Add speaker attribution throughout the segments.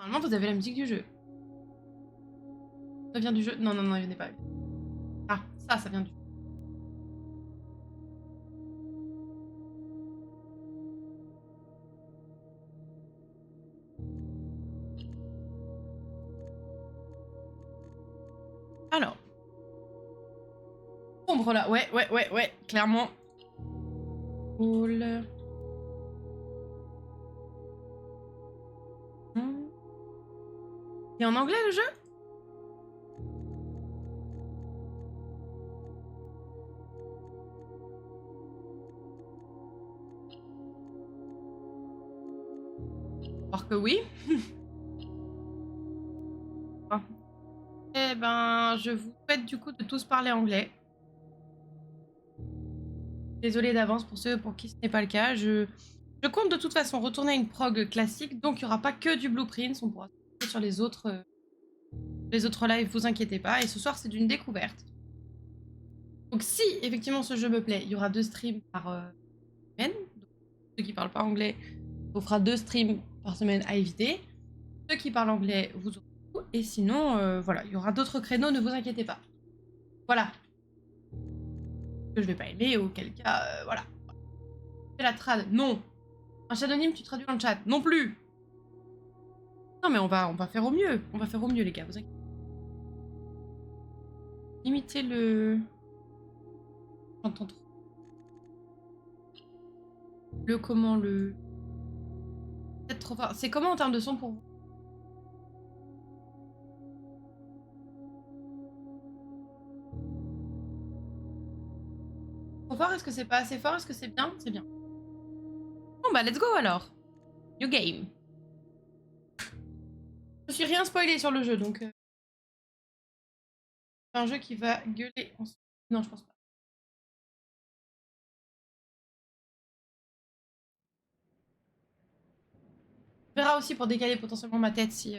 Speaker 1: Normalement, vous avez la musique du jeu. Ça vient du jeu? Non, non, non, il n'est pas. Ah, ça vient du jeu. Alors. Sombre là, ouais, clairement. Cool. Et en anglais le jeu? Alors que oui. Bon. Eh ben, je vous souhaite du coup de tous parler anglais. Désolée d'avance pour ceux pour qui ce n'est pas le cas. Je compte de toute façon retourner à une prog classique, donc il n'y aura pas que du Blueprints, on pourra se concentrer sur les autres lives, vous inquiétez pas. Et ce soir, c'est d'une découverte. Donc si effectivement ce jeu me plaît, il y aura 2 streams par semaine. Donc, ceux qui parlent pas anglais, on fera 2 streams par semaine à éviter. Ceux qui parlent anglais, vous aurez tout. Et sinon, voilà, il y aura d'autres créneaux, ne vous inquiétez pas. Voilà. Que je vais pas aimer, auquel cas, voilà. Fais la trad, non. Un pseudonyme, tu traduis dans le chat, non plus. Non mais on va faire au mieux. On va faire au mieux les gars, vous inquiétez. Limitez le... J'entends trop. Le comment, le... Peut-être trop fort. C'est comment en termes de son pour vous? Trop fort? Est-ce que c'est pas assez fort? Est-ce que c'est bien? C'est bien. Bon bah let's go alors. New game. Je suis rien spoilé sur le jeu donc... C'est un jeu qui va gueuler ensuite. Non, je pense pas. On verra aussi pour décaler potentiellement ma tête si...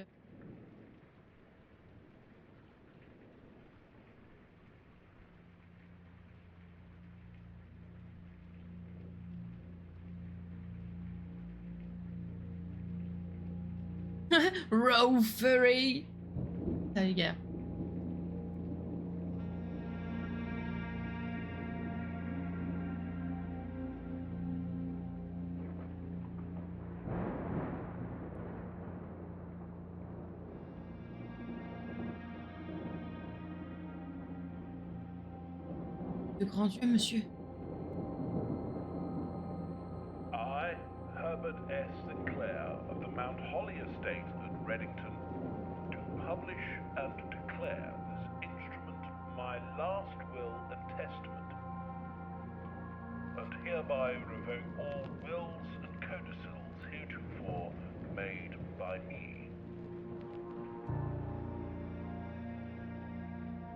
Speaker 1: Raw Furry. Ça les gars. De grand Dieu, monsieur.
Speaker 2: I, Herbert S. Sinclair of the Mount Holly Estate at Reddington, do publish and declare this instrument my last will and testament, and hereby revoke all wills and codicils heretofore made by me.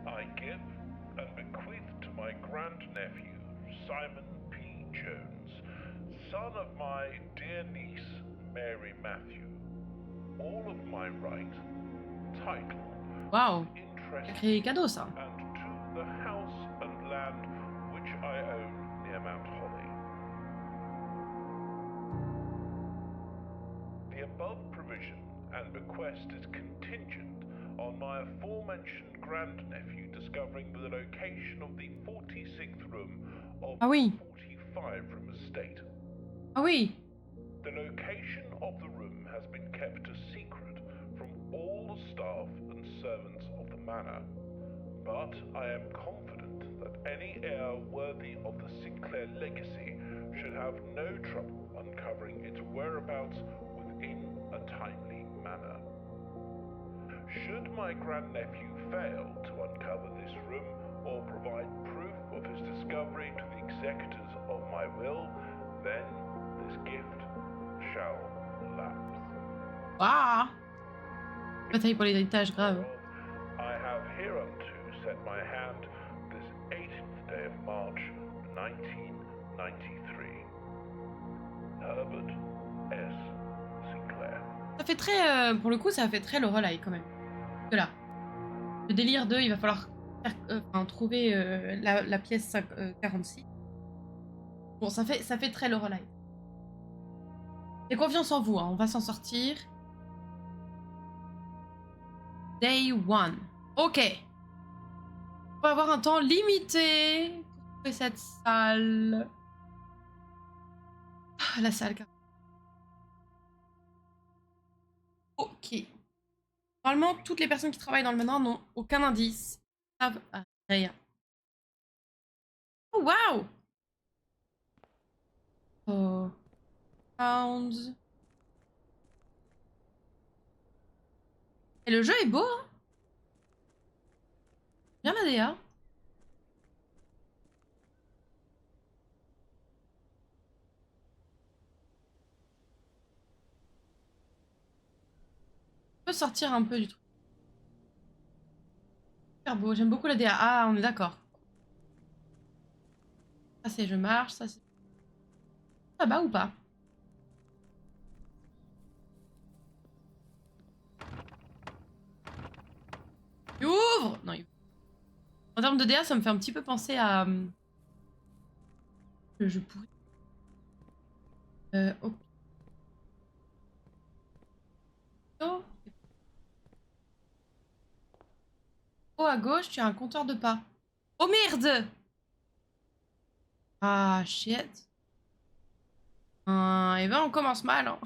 Speaker 2: I give and bequeath to my grandnephew, Simon P. Jones, son of my dear niece, Mary Matthew, all of my right, title,
Speaker 1: Waouh.
Speaker 2: interest,
Speaker 1: Sacré cadeau ça.
Speaker 2: and to the house and land which I own near Mount Holly. The above provision and bequest is contingent on my aforementioned grandnephew discovering the location of the 46th room of
Speaker 1: Ah oui.
Speaker 2: 45 room estate.
Speaker 1: Ah oui.
Speaker 2: The location of the room has been kept a secret from all the staff and servants of the manor, but I am confident that any heir worthy of the Sinclair legacy should have no trouble uncovering its whereabouts within a timely manner. Should my grandnephew fail to uncover this room or provide proof of his discovery to the executors of my will, then this gift shall lapse.
Speaker 1: Waouh. Bataille pour l'héritage, grave.
Speaker 2: I have hereunto set my hand this 18th day of March, 1993. Herbert S. Sinclair.
Speaker 1: Ça fait très... pour le coup, ça fait très Lorelai quand même. Que là. Le délire de... Il va falloir trouver la pièce 46. Bon, ça fait très Lorelai. J'ai confiance en vous, hein, on va s'en sortir. Day 1. Ok. On va avoir un temps limité pour trouver cette salle. Ah, la salle. Ok. Normalement, toutes les personnes qui travaillent dans le manoir n'ont aucun indice. Ils savent rien. Oh, waouh! Oh. Sounds. Et le jeu est beau, hein? Bien la DA. On peut sortir un peu du truc. Super beau, j'aime beaucoup la DA. Ah, on est d'accord. Ça c'est je marche, ça c'est... Ça va ou pas? Il ouvre! Non, il ouvre. En termes de DA, ça me fait un petit peu penser à... le jeu pourri. Ok. Oh. Oh, à gauche, tu as un compteur de pas. Oh merde! Ah, shit. Et ben, on commence mal. Hein.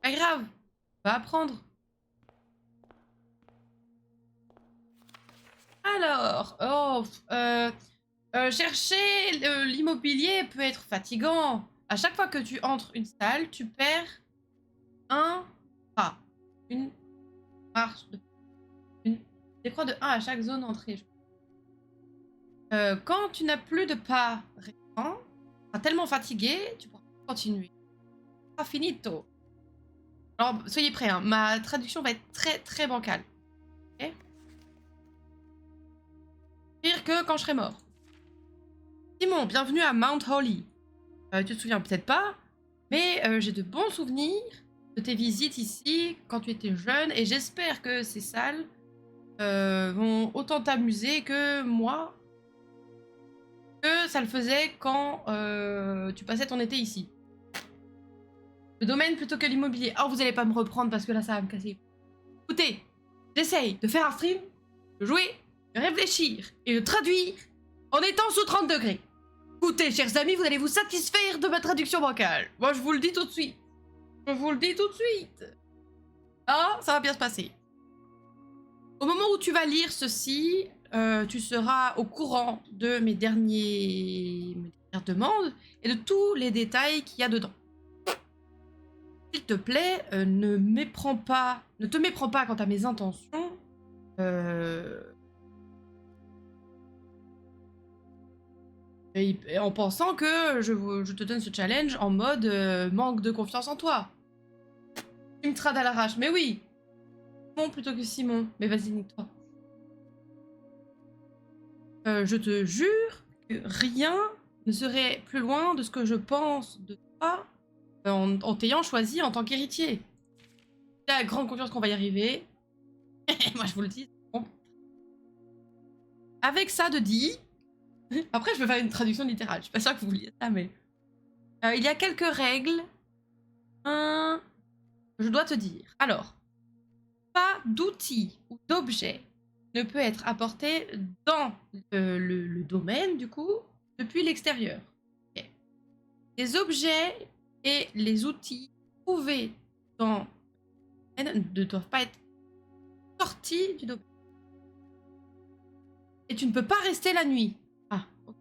Speaker 1: Pas grave. On va apprendre. Alors, chercher l'immobilier peut être fatigant. À chaque fois que tu entres une salle, tu perds un pas. Une marche de... Une décroît de 1 à chaque zone entrée. Quand tu n'as plus de pas récents, tu seras tellement fatigué, tu pourras continuer. Pas finito. Alors, soyez prêts, hein. Ma traduction va être très très bancale. Ok, pire que quand je serai mort. Simon, bienvenue à Mount Holly. Tu te souviens peut-être pas, mais j'ai de bons souvenirs de tes visites ici quand tu étais jeune et j'espère que ces salles vont autant t'amuser que moi, que ça le faisait quand tu passais ton été ici. Le domaine plutôt que l'immobilier. Oh, vous allez pas me reprendre parce que là, ça va me casser. Écoutez, j'essaye de faire un stream, de jouer, de réfléchir et de traduire en étant sous 30 degrés. Écoutez, chers amis, vous allez vous satisfaire de ma traduction bancale. Moi, je vous le dis tout de suite. Je vous le dis tout de suite. Ah, ça va bien se passer. Au moment où tu vas lire ceci, tu seras au courant de mes dernières demandes et de tous les détails qu'il y a dedans. S'il te plaît, ne te méprends pas quant à mes intentions. Et en pensant que je te donne ce challenge en mode manque de confiance en toi. Tu me trades à l'arrache, mais oui. Simon plutôt que Simon. Mais vas-y, nique-toi. Je te jure que rien ne serait plus loin de ce que je pense de toi en t'ayant choisi en tant qu'héritier. J'ai la grande confiance qu'on va y arriver. Moi, je vous le dis. Bon. Avec ça de dit... Après, je peux faire une traduction littérale. Je suis pas sûre que vous vouliez ça, mais... il y a quelques règles. Je dois te dire. Alors, pas d'outils ou d'objets ne peut être apporté dans le domaine, du coup, depuis l'extérieur. Okay. Les objets et les outils trouvés dans le domaine ne doivent pas être sortis du domaine. Et tu ne peux pas rester la nuit. Ah, ok.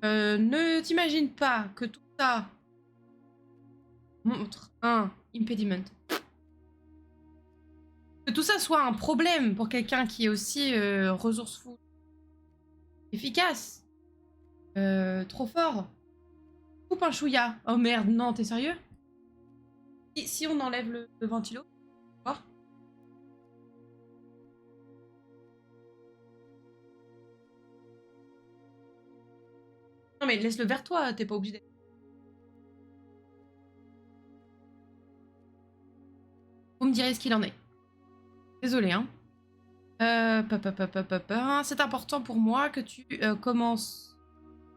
Speaker 1: Ne t'imagine pas que tout ça montre un impediment. Que tout ça soit un problème pour quelqu'un qui est aussi resourceful, efficace, trop fort. Coupe un chouïa. Oh merde, non, t'es sérieux? Si on enlève le ventilo, oh. Non mais laisse-le vers toi, t'es pas obligé d'être... Vous me direz ce qu'il en est. Désolée, hein. C'est important pour moi que tu commences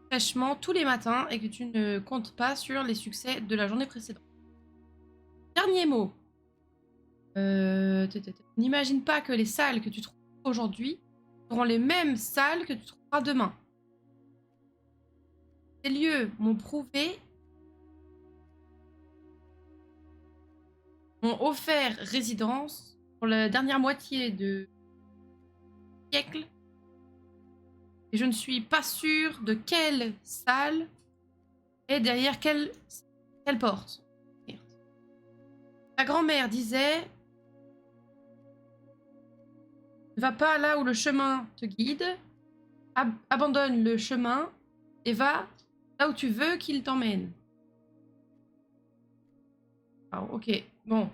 Speaker 1: fraîchement tous les matins et que tu ne comptes pas sur les succès de la journée précédente. Dernier mot. N'imagine pas que les salles que tu trouves aujourd'hui seront les mêmes salles que tu trouveras demain. Ces lieux m'ont prouvé, m'ont offert résidence pour la dernière moitié de siècle. Et je ne suis pas sûre de quelle salle est derrière quelle porte. Ta grand-mère disait: ne va pas là où le chemin te guide, abandonne le chemin et va là où tu veux qu'il t'emmène. Ah, ok, bon.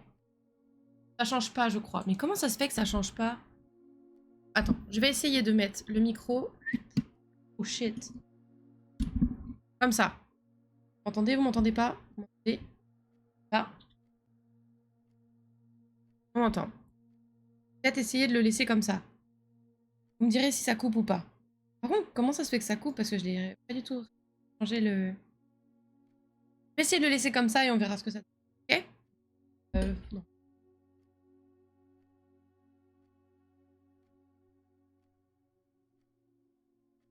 Speaker 1: Ça change pas, je crois. Mais comment ça se fait que ça change pas? Attends, je vais essayer de mettre le micro. Oh shit. Comme ça. Vous m'entendez? Vous m'entendez pas? Vous m'entendez? Là. On m'entend. Peut-être essayer de le laisser comme ça. Vous me direz si ça coupe ou pas. Par contre, comment ça se fait que ça coupe? Parce que je l'ai pas du tout changé le... Je vais essayer de le laisser comme ça et on verra ce que ça donne. Ok? Non.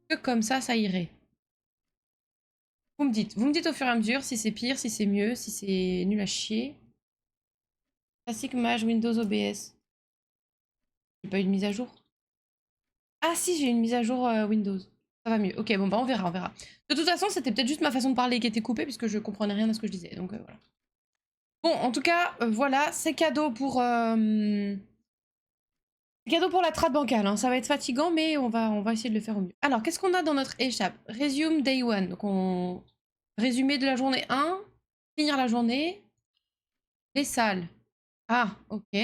Speaker 1: Que comme ça irait. Vous me dites au fur et à mesure si c'est pire, si c'est mieux, si c'est nul à chier. Classique Mage Windows OBS. J'ai pas eu de mise à jour. Ah si, j'ai une mise à jour Windows. Ça va mieux. Ok, bon bah on verra, on verra. De toute façon, c'était peut-être juste ma façon de parler qui était coupée puisque je comprenais rien à ce que je disais. Donc voilà. Bon, en tout cas, voilà, c'est cadeau pour... cadeau pour la trad bancale, hein. Ça va être fatigant, mais on va essayer de le faire au mieux. Alors, qu'est-ce qu'on a dans notre échappe? Resume day 1. Donc on... Résumé de la journée 1. Finir la journée. Les salles. Ah, ok.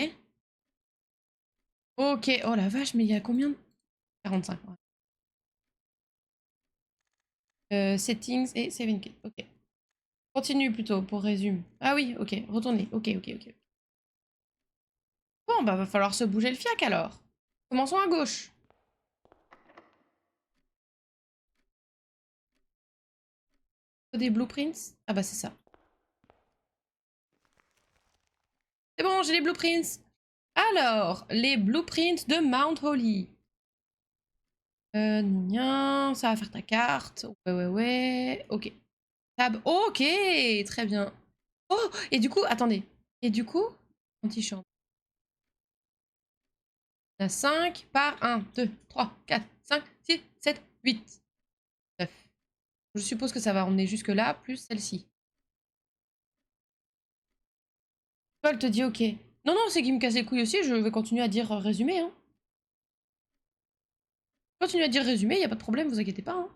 Speaker 1: Ok, oh la vache, mais il y a combien? 45. Ouais. Settings et save and quit. Ok. Continue plutôt pour résume. Ah oui, ok. Retournez. Ok, ok, ok. Bon, bah va falloir se bouger le fiac alors. Commençons à gauche. Des blueprints? Ah bah c'est ça. C'est bon, j'ai les blueprints. Alors, les blueprints de Mount Holly. Ça va faire ta carte. Ouais, ouais, ouais. Ok. Tab. Ok, très bien. Oh, et du coup, attendez. Et du coup, anti-champ. On a 5 par 1, 2, 3, 4, 5, 6, 7, 8, 9. Je suppose que ça va emmener jusque là, plus celle-ci. Toi, elle te dit ok. Non, non, c'est qu'il me casse les couilles aussi, je vais continuer à dire résumé. Hein. Continuez à dire résumé, y a pas de problème, vous inquiétez pas. Hein.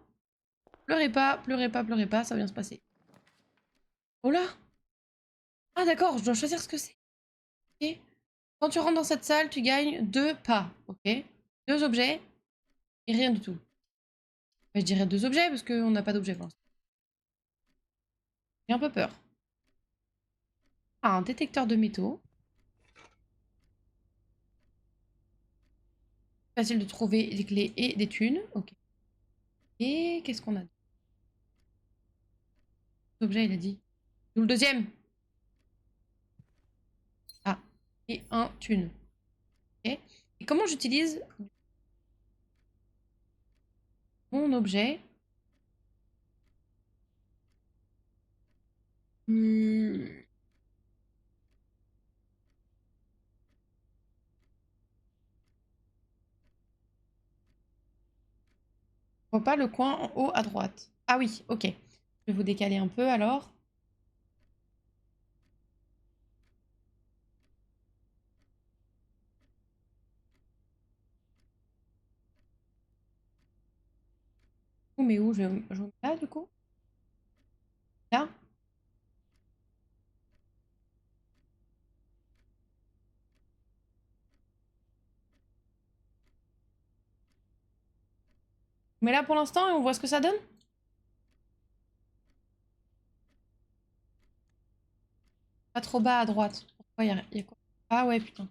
Speaker 1: Pleurez pas, pleurez pas, pleurez pas, ça va bien se passer. Oh là! Ah d'accord, je dois choisir ce que c'est. Ok. Quand tu rentres dans cette salle, tu gagnes 2 pas. Ok. 2 objets et rien du tout. Je dirais 2 objets parce qu'on n'a pas d'objet pour l'instant. J'ai un peu peur. Ah, un détecteur de métaux. Facile de trouver des clés et des thunes. Ok. Et qu'est-ce qu'on a? Objet, il a dit. Nous le deuxième. Ah. Et un thune. Ok. Et comment j'utilise mon objet? Hmm. Je vois pas le coin en haut à droite. Ah oui, ok. Je vais vous décaler un peu alors. Mais où je mets là du coup? Là? Mais là pour l'instant et on voit ce que ça donne? Pas trop bas à droite. Pourquoi y a quoi? Ah ouais, putain.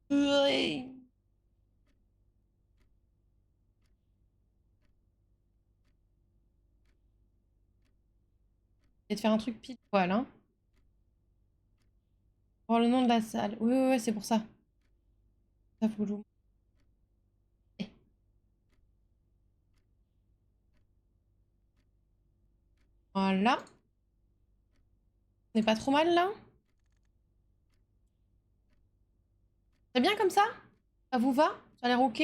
Speaker 1: Ouais. Et de faire un truc pile poil, hein. Oh, le nom de la salle. Oui, oui, oui, c'est pour ça. Ça faut que je vous- Eh, voilà. On n'est pas trop mal là? C'est bien comme ça? Ça vous va? Ça a l'air ok?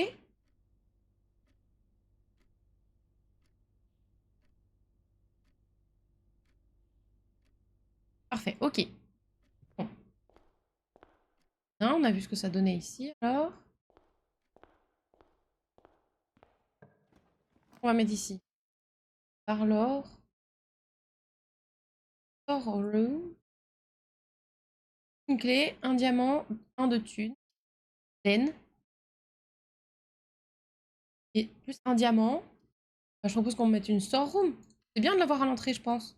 Speaker 1: Parfait, ok. Bon. Hein, on a vu ce que ça donnait ici, alors. On va mettre ici. Parlor. Storeroom. Une clé, un diamant, un de thunes. Den. Et plus un diamant. Bah, je propose qu'on mette une storeroom. C'est bien de l'avoir à l'entrée, je pense.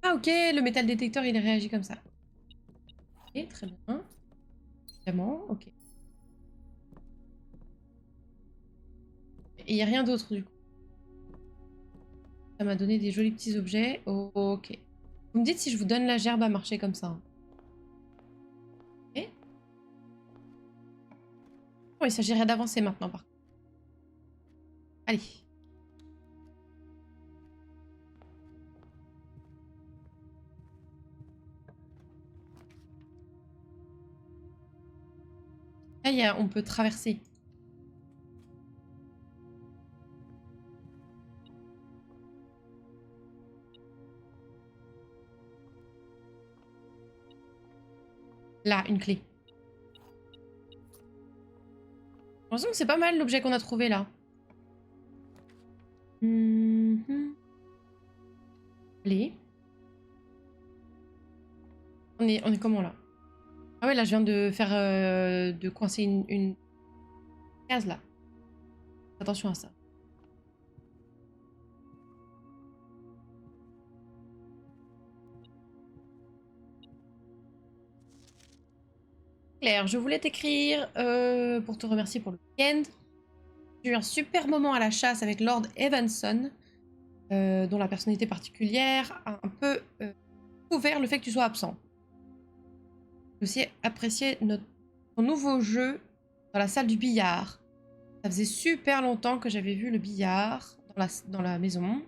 Speaker 1: Ah, ok, le métal détecteur, il réagit comme ça. Ok, très bien. Diamant, ok. Et il n'y a rien d'autre, du coup. Ça m'a donné des jolis petits objets. Oh, ok. Vous me dites si je vous donne la gerbe à marcher comme ça. Ok. Bon, il s'agirait d'avancer maintenant, par contre. Allez. Là, on peut traverser. Là, une clé. J'ai l'impression que c'est pas mal l'objet qu'on a trouvé là. Mhm. Allez. On est comment là? Ah ouais, là, je viens de faire... de coincer une case là. Attention à ça. Claire, je voulais t'écrire pour te remercier pour le week-end. J'ai eu un super moment à la chasse avec Lord Evanson, dont la personnalité particulière a un peu couvert le fait que tu sois absent. J'ai aussi apprécié ton nouveau jeu dans la salle du billard. Ça faisait super longtemps que j'avais vu le billard dans la maison.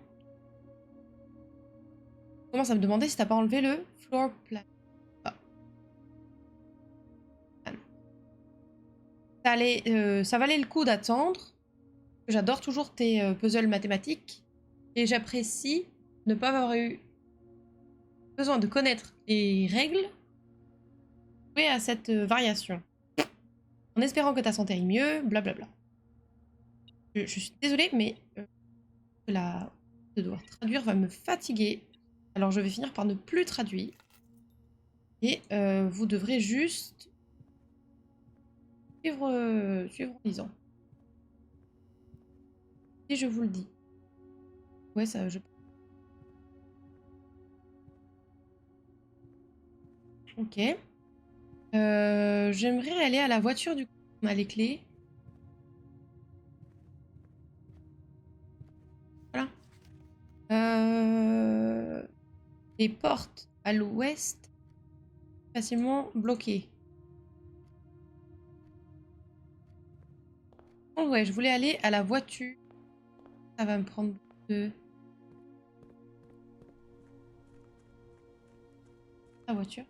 Speaker 1: Je commence à me demander si t'as pas enlevé le floor plan. Ah. Ça valait le coup d'attendre. J'adore toujours tes puzzles mathématiques. Et j'apprécie ne pas avoir eu besoin de connaître les règles jouer à cette variation. En espérant que ta santé aille mieux, blablabla. Je suis désolée, mais de devoir traduire va me fatiguer. Alors je vais finir par ne plus traduire. Et vous devrez juste suivre en lisant. Et je vous le dis. Ouais, ça, je... Ok. J'aimerais aller à la voiture, du coup. On a les clés. Voilà. Les portes à l'ouest, facilement bloquées. Oh ouais, je voulais aller à la voiture. Ça va me prendre de... La voiture.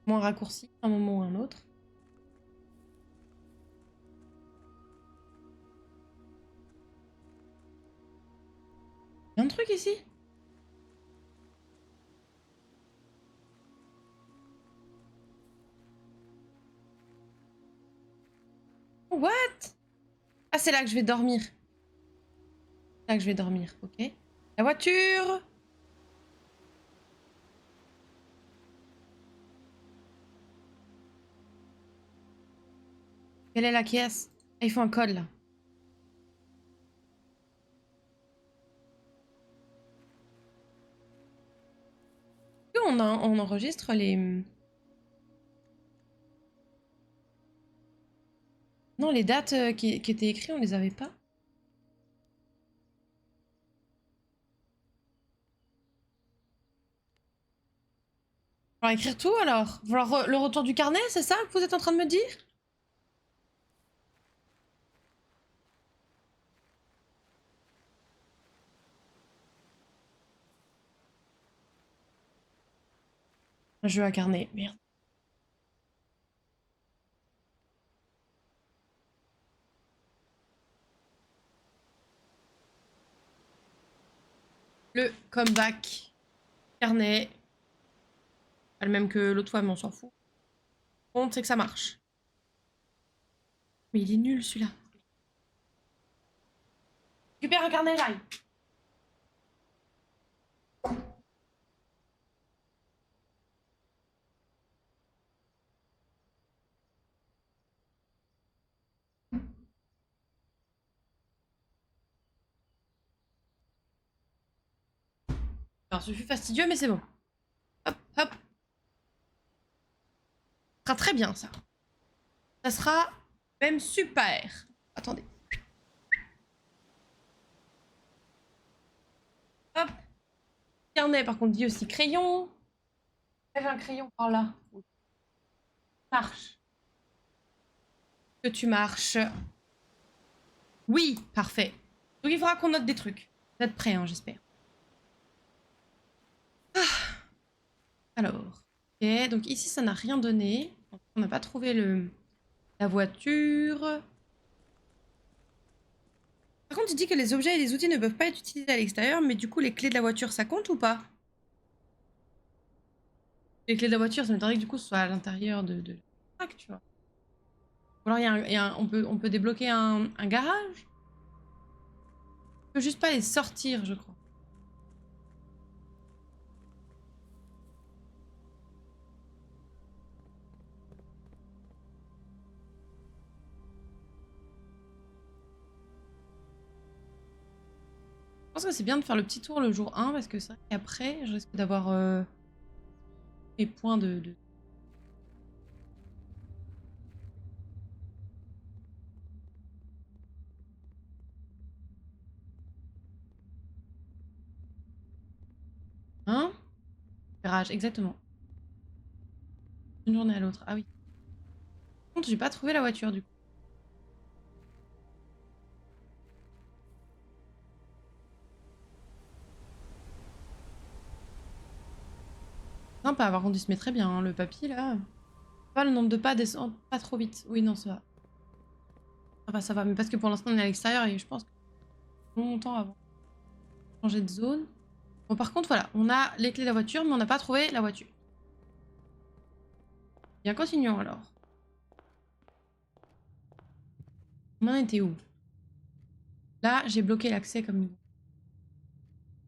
Speaker 1: Moins raccourci, un moment ou un autre. Il y a un truc ici. What? Ah, c'est là que je vais dormir. C'est là que je vais dormir, ok. La voiture. Quelle est la caisse? Ah, il faut un code là. On enregistre les... Non, les dates qui étaient écrites, on les avait pas. On va écrire tout alors. Vouloir le retour du carnet, c'est ça que vous êtes en train de me dire? Un jeu à carnet, merde. Le comeback carnet. Pas le même que l'autre fois, mais on s'en fout. Le compte, c'est que ça marche. Mais il est nul celui-là. Récupère un carnet, j'arrive. Alors, ce fut fastidieux, mais c'est bon. Hop, hop. Ça sera très bien, ça. Ça sera même super. Attendez. Hop. Carnet, par contre, dit aussi crayon. J'ai un crayon par là. Marche. Que tu marches. Oui, parfait. Donc il faudra qu'on note des trucs. Vous êtes prêts, hein, j'espère. Alors. Ok, donc ici, ça n'a rien donné. On n'a pas trouvé la voiture. Par contre, il dit que les objets et les outils ne peuvent pas être utilisés à l'extérieur, mais du coup, les clés de la voiture, ça compte ou pas? Les clés de la voiture, ça m'étonnerait que du coup, ce soit à l'intérieur de la plaque, tu vois. Ou alors, on peut débloquer un garage? On peut juste pas les sortir, je crois. Je pense que c'est bien de faire le petit tour le jour 1, parce que c'est vrai qu'après, je risque d'avoir mes points de... Hein? Garage, exactement. Une journée à l'autre. Ah oui. Par contre, j'ai pas trouvé la voiture, du coup. Sympa, par contre, il se met très bien, hein, le papier, là. Pas le nombre de pas descend pas trop vite. Oui, non, ça va. Ça va, ça va. Mais parce que pour l'instant, on est à l'extérieur et je pense que longtemps avant de changer de zone. Bon, par contre, voilà. On a les clés de la voiture, mais on n'a pas trouvé la voiture. Bien, continuons alors. On en était où? Là, j'ai bloqué l'accès comme nous.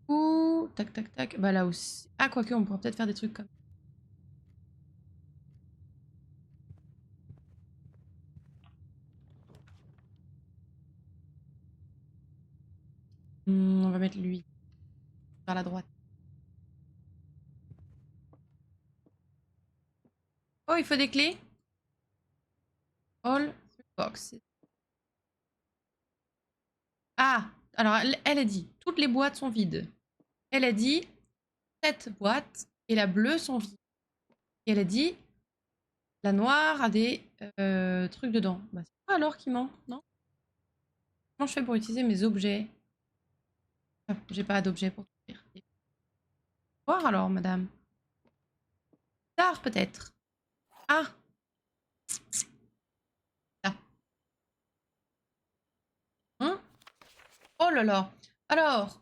Speaker 1: Ouh, tac, tac, tac. Bah là aussi. Ah, quoique, on pourrait peut-être faire des trucs comme... On va mettre lui vers la droite. Oh, il faut des clés. All boxes. Ah, alors elle a dit, toutes les boîtes sont vides. Elle a dit, cette boîte et la bleue sont vides. Et elle a dit, la noire a des trucs dedans. Bah, c'est quoi alors qui ment, non? Comment je fais pour utiliser mes objets? Ah, j'ai pas d'objet pour tout faire. Voir alors, madame. Tard peut-être. Ah, là. Hein? Oh là là. Alors,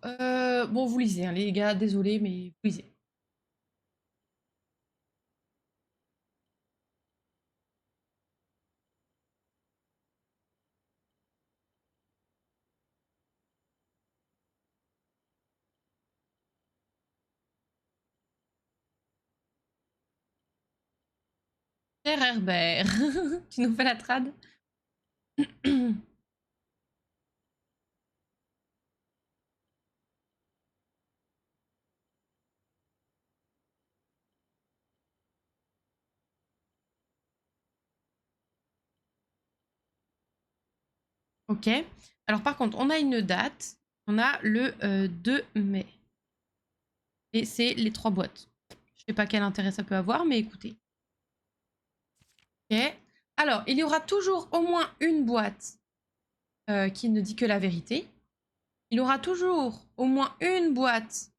Speaker 1: bon, vous lisez, hein, les gars, désolé, mais vous lisez. Cher Herbert, tu nous fais la trad? Ok. Alors par contre, on a une date. On a le 2 mai. Et c'est les 3 boîtes. Je sais pas quel intérêt ça peut avoir, mais écoutez. Ok. Alors, il y aura toujours au moins une boîte qui ne dit que la vérité. Il y aura toujours au moins une boîte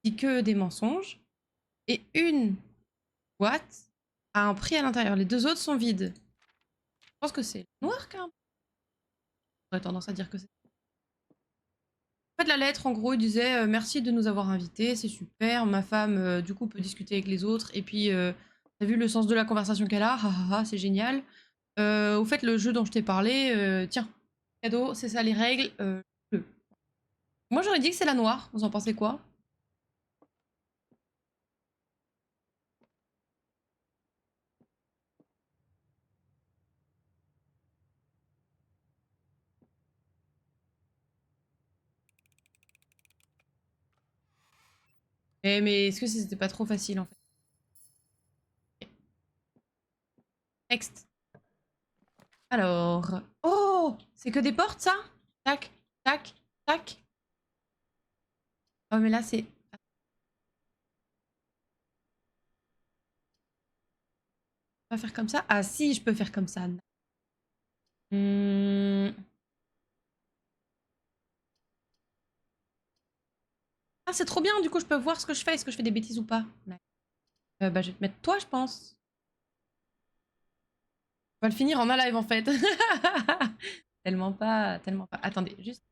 Speaker 1: qui dit que des mensonges. Et une boîte a un prix à l'intérieur. Les deux autres sont vides. Je pense que c'est noir quand même. J'aurais tendance à dire que c'est. En fait, la lettre, en gros, il disait merci de nous avoir invités, c'est super. Ma femme, du coup, peut discuter avec les autres. Et puis, t'as vu le sens de la conversation qu'elle a? Ah, ah, ah, c'est génial. Au fait, le jeu dont je t'ai parlé, tiens, cadeau, c'est ça les règles. Bleu. Moi, j'aurais dit que c'est la noire. Vous en pensez quoi? Mais est-ce que c'était pas trop facile en fait? Next. Alors. Oh! C'est que des portes, ça? Tac, tac, tac. Oh, mais là, c'est. Pas faire comme ça? Ah, si, je peux faire comme ça. Hmm. Ah, c'est trop bien, du coup, je peux voir ce que je fais. Est-ce que je fais des bêtises ou pas? Ouais. Bah, je vais te mettre toi, je pense. On va le finir en un live, en fait. Tellement pas, tellement pas. Attendez, juste.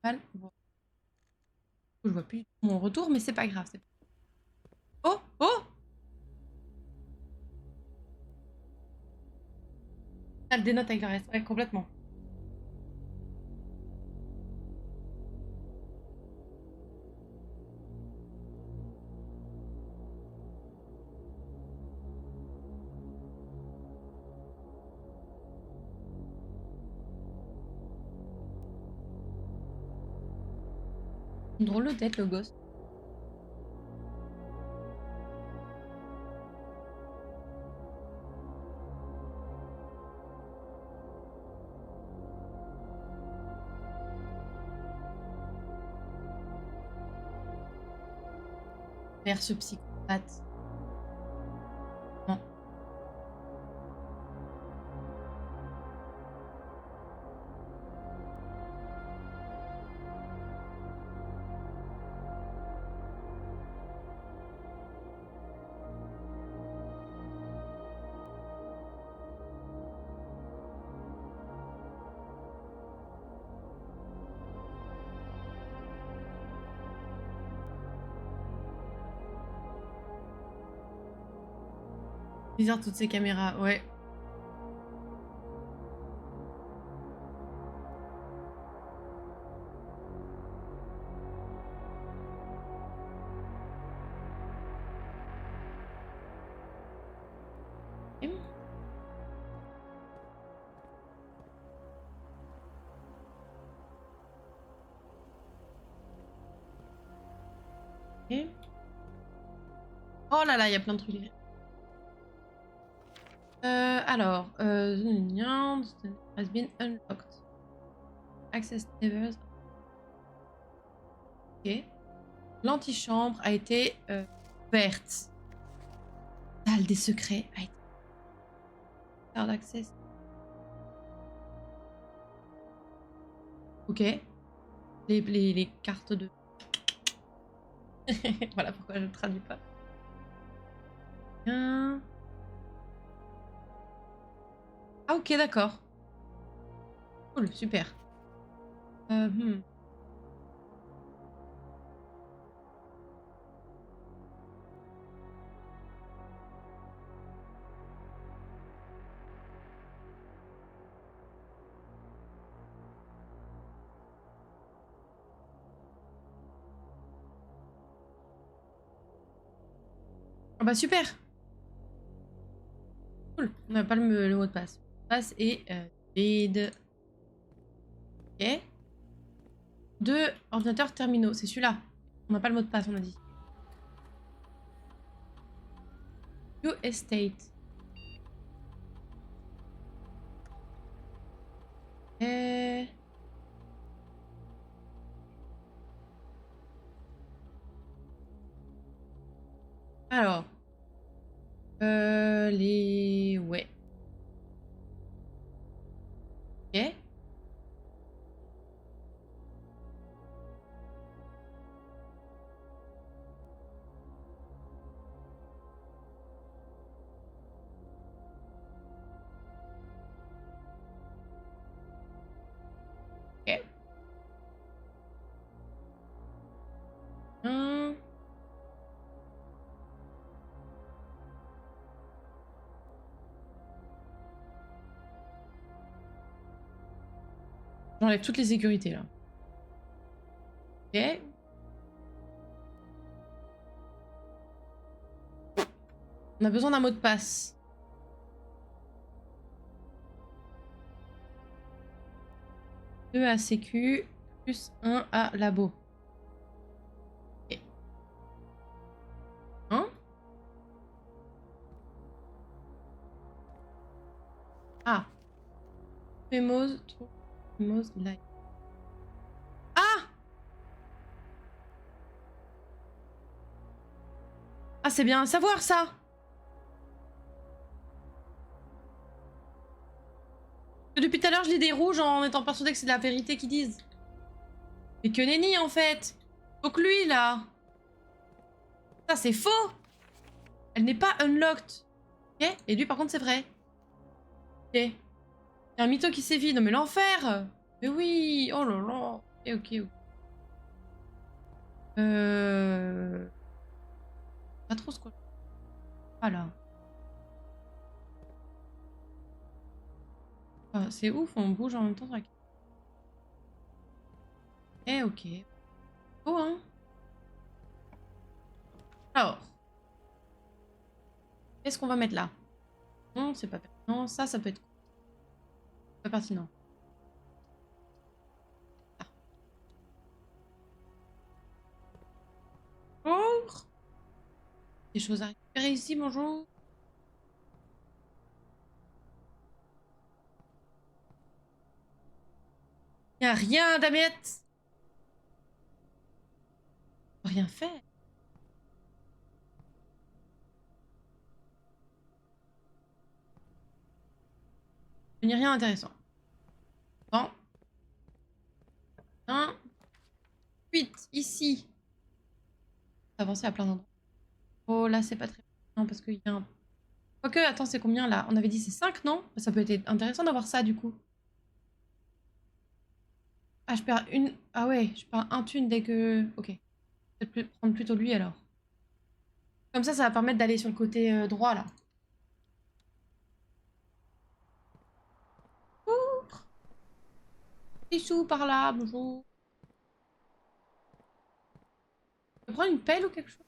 Speaker 1: Mal. Bon. Je vois plus mon retour, mais c'est pas grave. Oh! Oh! Ça le dénote avec le reste. Ouais, complètement. Une drôle de tête, le gosse. Vers ce psychopathe. Non. Bizarre toutes ces caméras, ouais. Ok. Oh là là, il y a plein de trucs. Alors, has been unlocked. Access never. Ok. L'antichambre a été ouverte. Salle des secrets a été. Card access. Ok. Les cartes de. Voilà pourquoi je ne traduis pas. Bien. Ah ok, d'accord. Cool, super. Hmm. Ah bah super. Cool. On n'a pas le mot de passe. Le mot de passe est vide. Ok. Deux ordinateurs terminaux. C'est celui-là. On n'a pas le mot de passe, on a dit. New Estate. Alors. Ouais. Ok. Ok. Hum. J'enlève toutes les sécurités là. Ok. On a besoin d'un mot de passe. 2 à sécu plus 1 à labo. Ok. Hein? Ah. Femos, Femos, live. Ah! Ah, c'est bien à savoir ça! Depuis tout à l'heure, je lis des rouges en étant persuadée que c'est de la vérité qu'ils disent. Mais que nenni en fait! Faut que lui là! Ça c'est faux! Elle n'est pas unlocked. Ok? Et lui par contre c'est vrai. Ok. Il y a un mytho qui sévit. Non mais l'enfer! Mais oui! Oh là là! Ok, ok, ok. Pas trop ce quoi. Voilà. Ah, c'est ouf, on bouge en même temps sur la... Eh ok. Oh hein. Alors. Qu'est-ce qu'on va mettre là? Non, c'est pas pertinent. Ça peut être pas pertinent. Ah. Bonjour. Des choses à récupérer ici, bonjour. Y a rien, Damiette. Rien fait. Il n'y a rien d'intéressant. Bon. Un. 8, ici. Avancer à plein d'endroits. Oh, là, c'est pas très bien parce qu'il y a un... Quoique, attends, c'est combien, là? On avait dit c'est 5, non? Ça peut être intéressant d'avoir ça, du coup. Ah, je perds une... Ah ouais, je perds un thune dès que... Ok. Peut-être prendre plutôt lui, alors. Comme ça va permettre d'aller sur le côté droit, là. Ouh, des sous par là, bonjour. Je peux prendre une pelle ou quelque chose?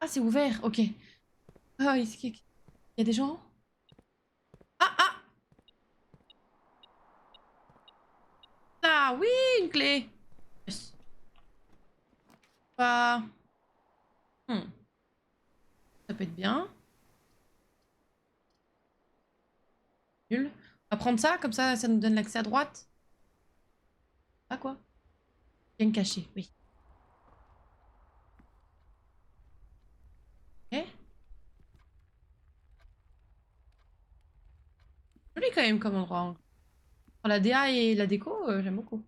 Speaker 1: Ah, c'est ouvert, ok. Ah, il y a des gens? Ah, ah! Ah, oui, une clé! Yes. Bah... hmm, ça peut être bien. Nul. On va prendre ça, comme ça nous donne l'accès à droite. Ah, quoi? Bien caché, oui. Ok. Joli quand même comme endroit, hein. Pour la DA et la déco, j'aime beaucoup.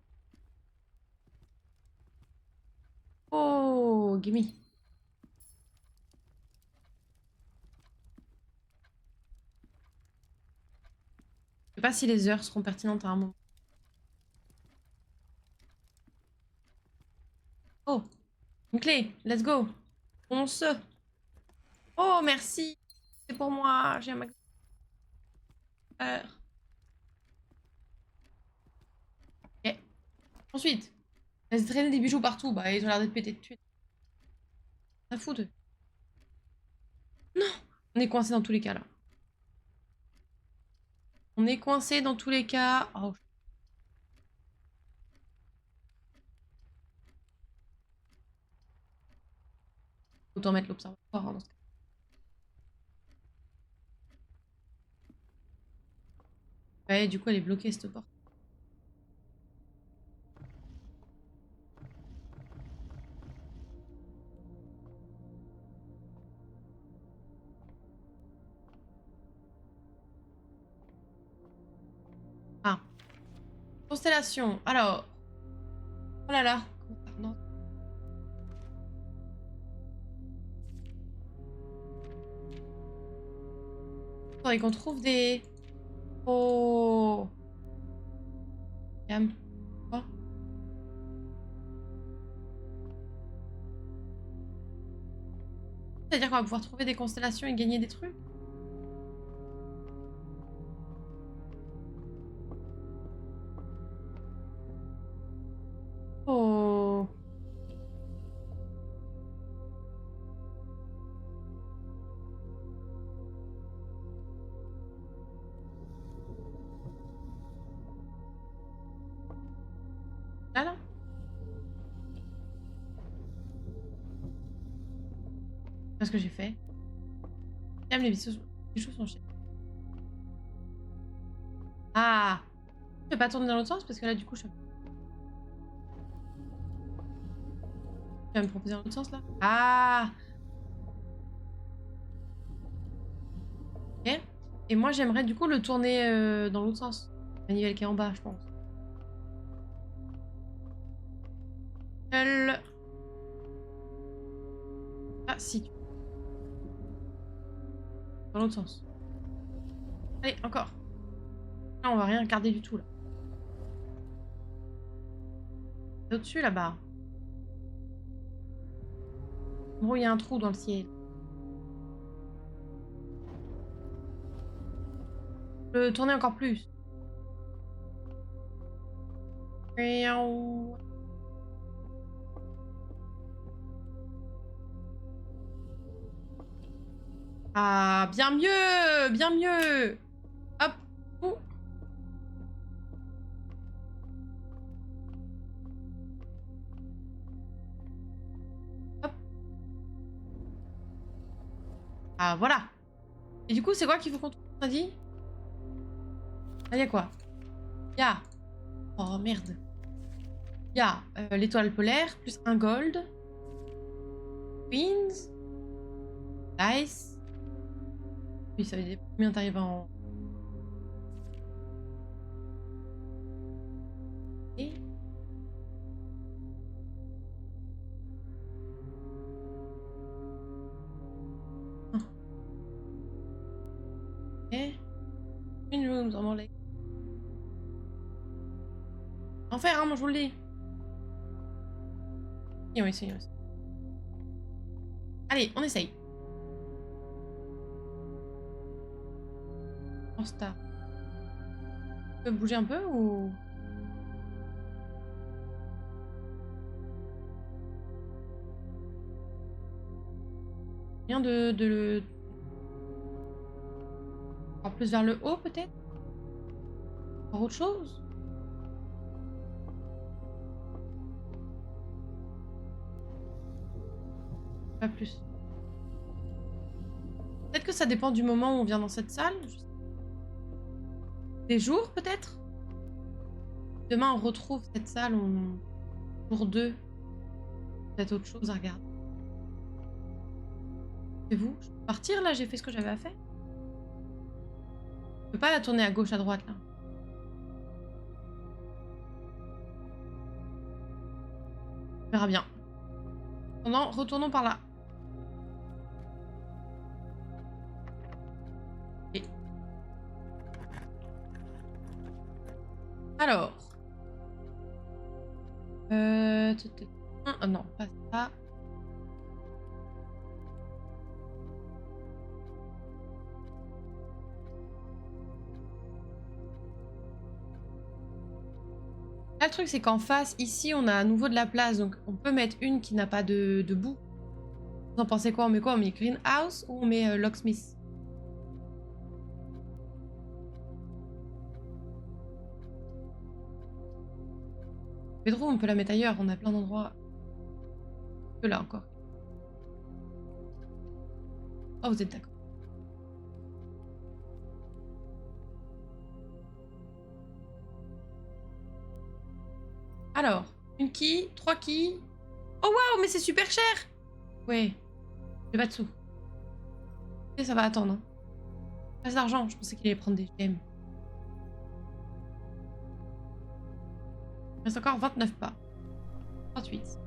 Speaker 1: Oh, gimme. Je sais pas si les heures seront pertinentes à un moment. Oh, une clé, let's go. On se... Oh, merci. C'est pour moi, j'ai un max d'heures. Ok. Ensuite, laisse traîner des bijoux partout. Bah, ils ont l'air d'être pétés de thunes. Ça fout de... Non, on est coincé dans tous les cas, là. On est coincé dans tous les cas. Oh, autant mettre l'observatoire, hein, dans ce cas. Ouais, du coup, elle est bloquée, cette porte. Constellation. Alors. Oh là là. Non. Faudrait qu'on trouve des... Oh. Cam. Quoi? C'est-à-dire qu'on va pouvoir trouver des constellations et gagner des trucs? Oh. Là, là. Qu'est-ce que j'ai fait? J'aime les bijoux sont chers. Ah! Je vais pas tourner dans l'autre sens parce que là, du coup, je... Tu vas me proposer dans l'autre sens, là? Ah! Ok. Et moi, j'aimerais, du coup, le tourner dans l'autre sens. La manivelle qui est en bas, je pense. Ah, si. Dans l'autre sens. Allez, encore. Là, on va rien regarder du tout, là. C'est au-dessus, là-bas. En gros, il y a un trou dans le ciel. Le tourner encore plus. Ah, bien mieux! Bien mieux! Hop! Ouh. Hop! Ah, voilà! Et du coup, c'est quoi qu'il faut qu'on trouve, on a dit? Ah, y'a quoi? Y'a... Oh, merde. Y'a l'étoile polaire, plus un gold. Queens. Nice. Oui, ça veut dire combien t'arrives en... Et... Ah. Et... Une room, dans mon leg. Enfer, hein, moi je vous le dis. Et on essaye, on essaye. Allez, on essaye. En star. Tu peux bouger un peu ou... Rien de... Encore plus vers le haut, peut-être? Encore autre chose? Pas plus. Peut-être que ça dépend du moment où on vient dans cette salle. Des jours, peut-être? Demain, on retrouve cette salle, on... Jour 2. Peut-être autre chose à regarder. C'est vous? Je peux partir, là? J'ai fait ce que j'avais à faire? Je peux pas la tourner à gauche, à droite, là. On verra bien. Pendant, retournons par là. Et... Alors... Ah non, pas ça. Là, le truc, c'est qu'en face, ici, on a à nouveau de la place. Donc, on peut mettre une qui n'a pas de bout. Vous en pensez quoi? On met quoi? On met Greenhouse ou on met Locksmith? Pedro, on peut la mettre ailleurs. On a plein d'endroits. Que là, encore. Oh, vous êtes d'accord. Alors, une key, 3 keys. Oh waouh, mais c'est super cher! Ouais, j'ai pas de sous. Et ça va attendre. Hein. Pas d'argent, je pensais qu'il allait prendre des gemmes. Il reste encore 29 pas. 38.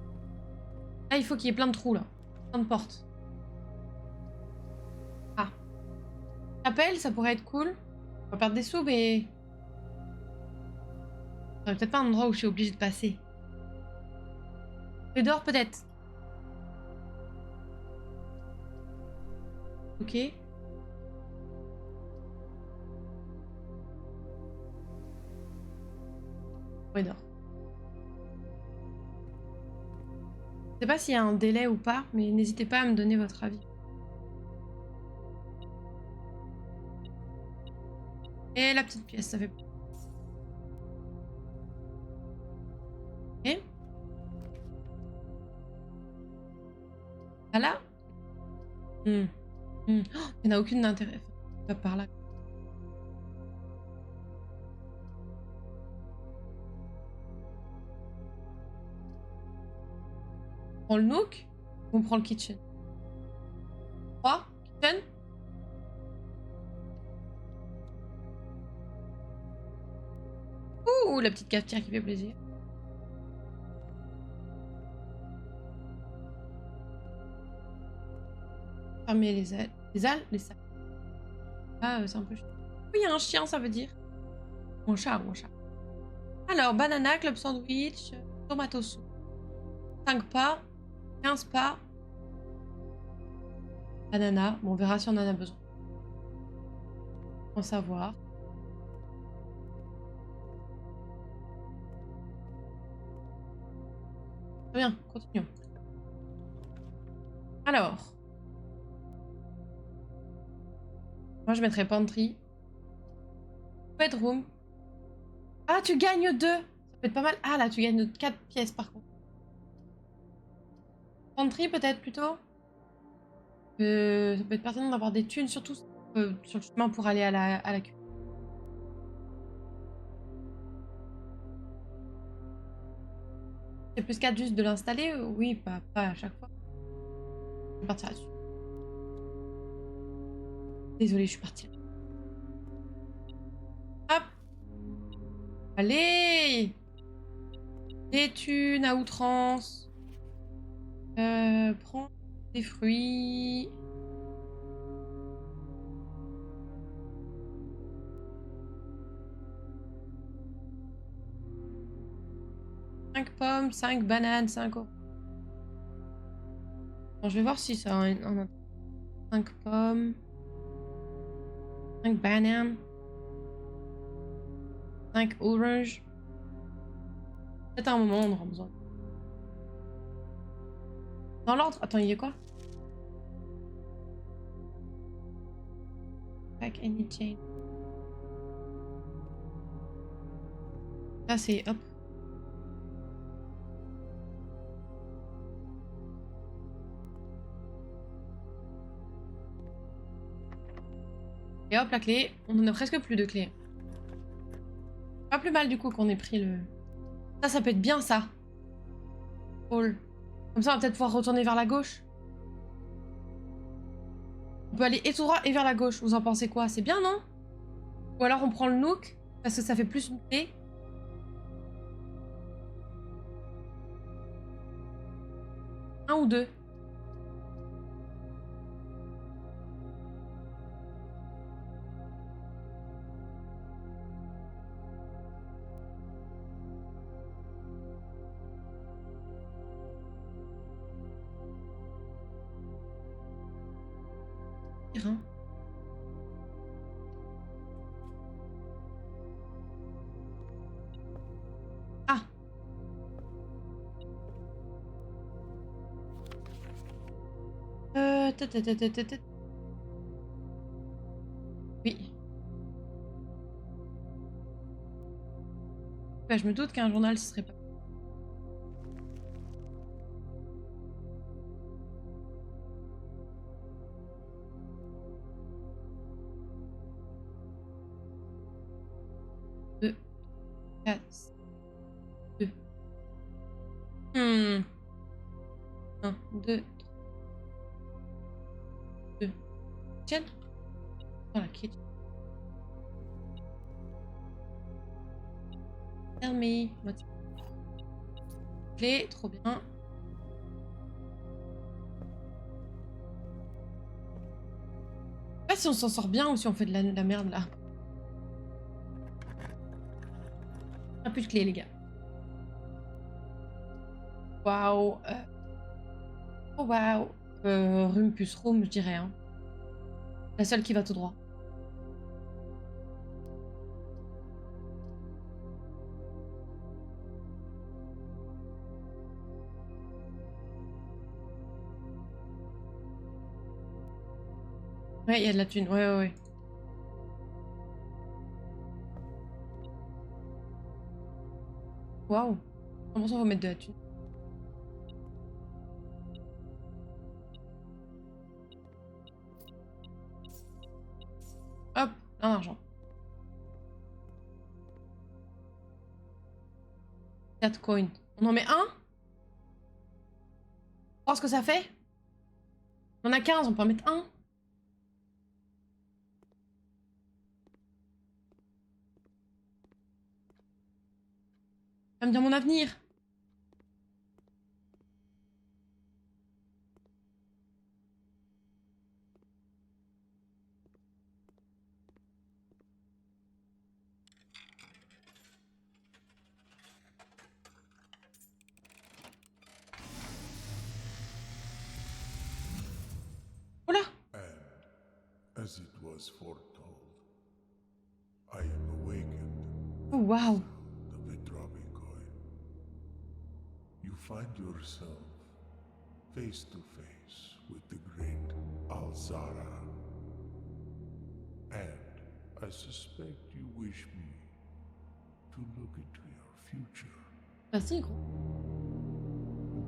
Speaker 1: Là, il faut qu'il y ait plein de trous, là. Plein de portes. Ah. Chapelle, ça pourrait être cool. On va perdre des sous, mais... C'est peut-être pas un endroit où je suis obligée de passer. Le d'or, peut-être. Ok. Corridor. Je sais pas s'il y a un délai ou pas, mais n'hésitez pas à me donner votre avis. Et la petite pièce, ça fait... Et voilà. Hmm. Hmm. Oh, il n'y en a aucune d'intérêt. Pas par là. On prend le nook ou on prend le kitchen? 3 kitchen. Ouh, la petite cafetière qui fait plaisir. Fermer les ailes. Les ailes? Les salles. Ah, c'est un peu chiant. Oui, il y a un chien, ça veut dire. Mon chat, mon chat. Alors, banana, club sandwich, tomato soup. 5 pas, 15 pas. Banana. Bon, on verra si on en a besoin. Pour savoir. Très bien, continuons. Alors. Moi, je mettrais pantry. Bedroom. Ah, tu gagnes 2. Ça peut être pas mal. Ah, là, tu gagnes 4 pièces, par contre. Pantry, peut-être, plutôt. Ça peut être pertinent d'avoir des thunes, surtout sur le chemin pour aller à la cuisine. C'est plus 4 juste de l'installer? Oui, pas à chaque fois. Je vais partir là-dessus. Désolée, je suis partie. Hop. Allez! Des thunes à outrance. Prends des fruits. Cinq pommes, 5 bananes, 5 euros. Bon, je vais voir si ça a un... 5 pommes. 5 bananes. 5 oranges. Peut-être à un moment on aura besoin. Dans l'ordre? Attends, il y a quoi? Pack any chain. Là c'est hop. Et hop la clé. On en a presque plus de clés. Pas plus mal du coup qu'on ait pris le... Ça peut être bien ça. Cool. Comme ça on va peut-être pouvoir retourner vers la gauche. On peut aller et tout droit et vers la gauche. Vous en pensez quoi? C'est bien, non? Ou alors on prend le nook parce que ça fait plus une clé. Un ou deux. Hein. Ah. Oui. Bah, je me doute qu'un journal, ce serait pas... Deux, quatre, deux. Un, deux, deux. Tiens. Voilà, qui est... Tell me. clé, trop bien. Je sais pas si on s'en sort bien ou si on fait de la merde là. Un plus de clé, les gars. Waouh. Oh waouh. Rhume plus room, je dirais. Hein. La seule qui va tout droit. Ouais, il y a de la thune. Ouais, ouais, ouais. Waouh. Comment ça, on va mettre de la thune? Hop, un argent. 4 coins. On en met un? Voir ce que ça fait? On en a 15, on peut en mettre un. Ça va me dire mon avenir. Voilà.
Speaker 2: And, as it was foretold, I am awakened.
Speaker 1: Oh, waouh.
Speaker 2: Of a dropping coin. You find yourself face to face with the great Alzara. And I suspect you wish me to look into your future.
Speaker 1: Bah si, gros.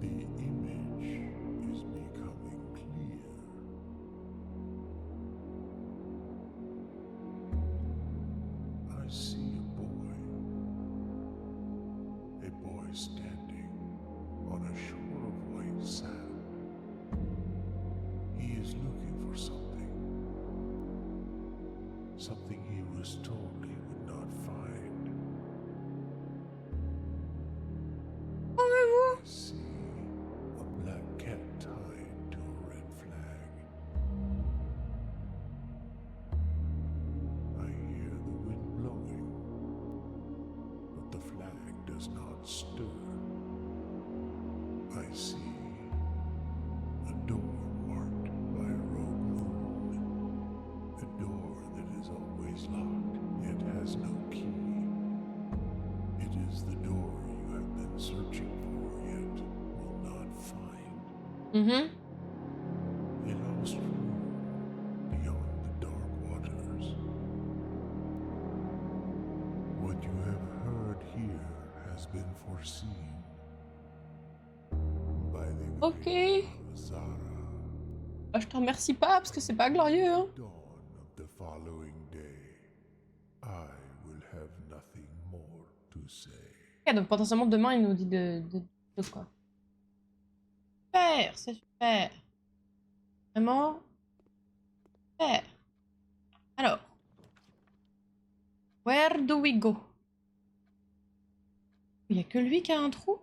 Speaker 2: The image is becoming clear. I see a boy standing on a shore of white sand. He is looking for something. Something he was told he would not find. I see a black cat tied to a red flag. I hear the wind blowing, but the flag does not stir. I see a door marked by a rogue moon. A door that is always locked, yet has no key. It is the door you have been searching for, yet will not find.
Speaker 1: Mhm.
Speaker 2: A lost room beyond the dark waters. What you have heard here has been foreseen by the
Speaker 1: Ok.
Speaker 2: Zara.
Speaker 1: Bah, je te remercie pas parce que c'est pas glorieux. Hein.
Speaker 2: Dawn of the following day, I will have nothing more to say.
Speaker 1: Ok, donc potentiellement demain il nous dit de choses quoi. Super, c'est super. Vraiment super. Alors, where do we go? Il y a que lui qui a un trou?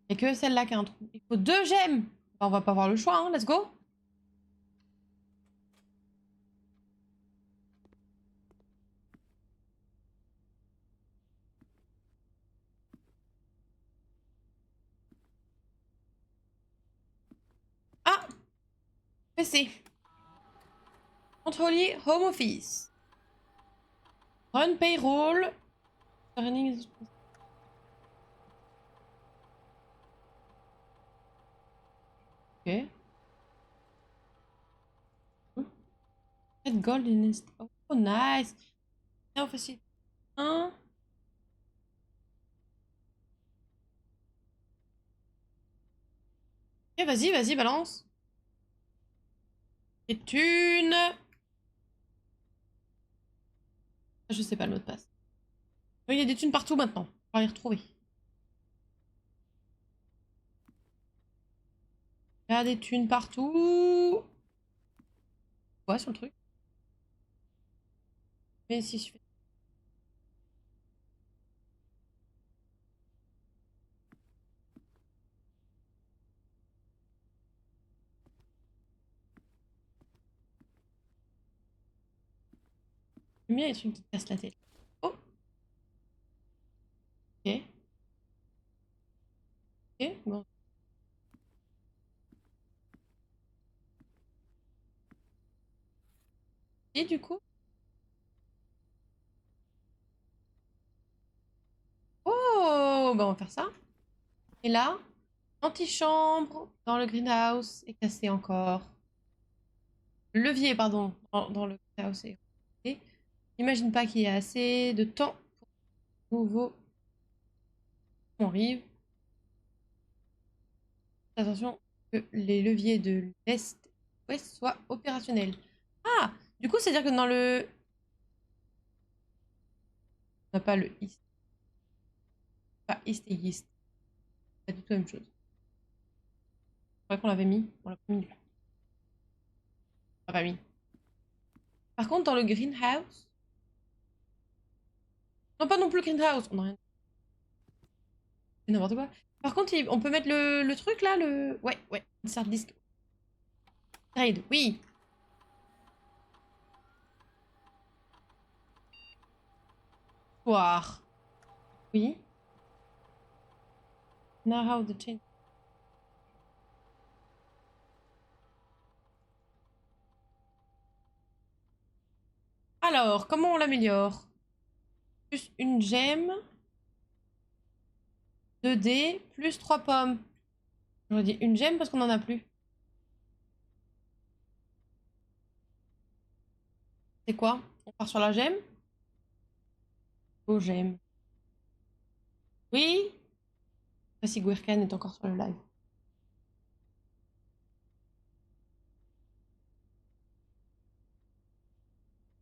Speaker 1: Il y a que celle-là qui a un trou. Il faut 2 gemmes. Bah, on va pas avoir le choix, hein. Let's go. Ah, PC. Contrôler Home Office. Run payroll. Running. Ok. Red gold in his... Oh, nice. Now facile. 1. Ok, vas-y, vas-y, balance. Et thunes. Je sais pas le mot de passe. Il y a des thunes partout maintenant. On va les retrouver. Il y a des thunes partout. Ouais, sur le truc. Mais si je fais... J'aime bien les trucs qui te cassent la tête. Oh, ok. Ok, bon. Et du coup? Oh, bah on va faire ça. Et là, antichambre dans le greenhouse est cassé encore. Levier, pardon, dans le greenhouse est cassé. J'imagine pas qu'il y ait assez de temps pour nouveau qu'on arrive. Attention que les leviers de l'est et ouest soient opérationnels. Ah, du coup, c'est-à-dire que dans le... On n'a pas le east. Pas east et east. Pas du tout la même chose. C'est vrai qu'on l'avait mis. On l'a pas mis. On l'a pas mis. Par contre, dans le greenhouse... Non, pas non plus le greenhouse. On a rien. C'est n'importe quoi. Par contre, on peut mettre le truc là, le... Ouais, ouais. Insert disque. Trade, oui. Soir. Oui. Now how the change... Alors, comment on l'améliore? Plus une gemme. 2 dés, plus 3 pommes. J'aurais dit une gemme parce qu'on en a plus. C'est quoi? On part sur la gemme? Oh, gemme. Oui? Je sais pas si Gwerkan est encore sur le live.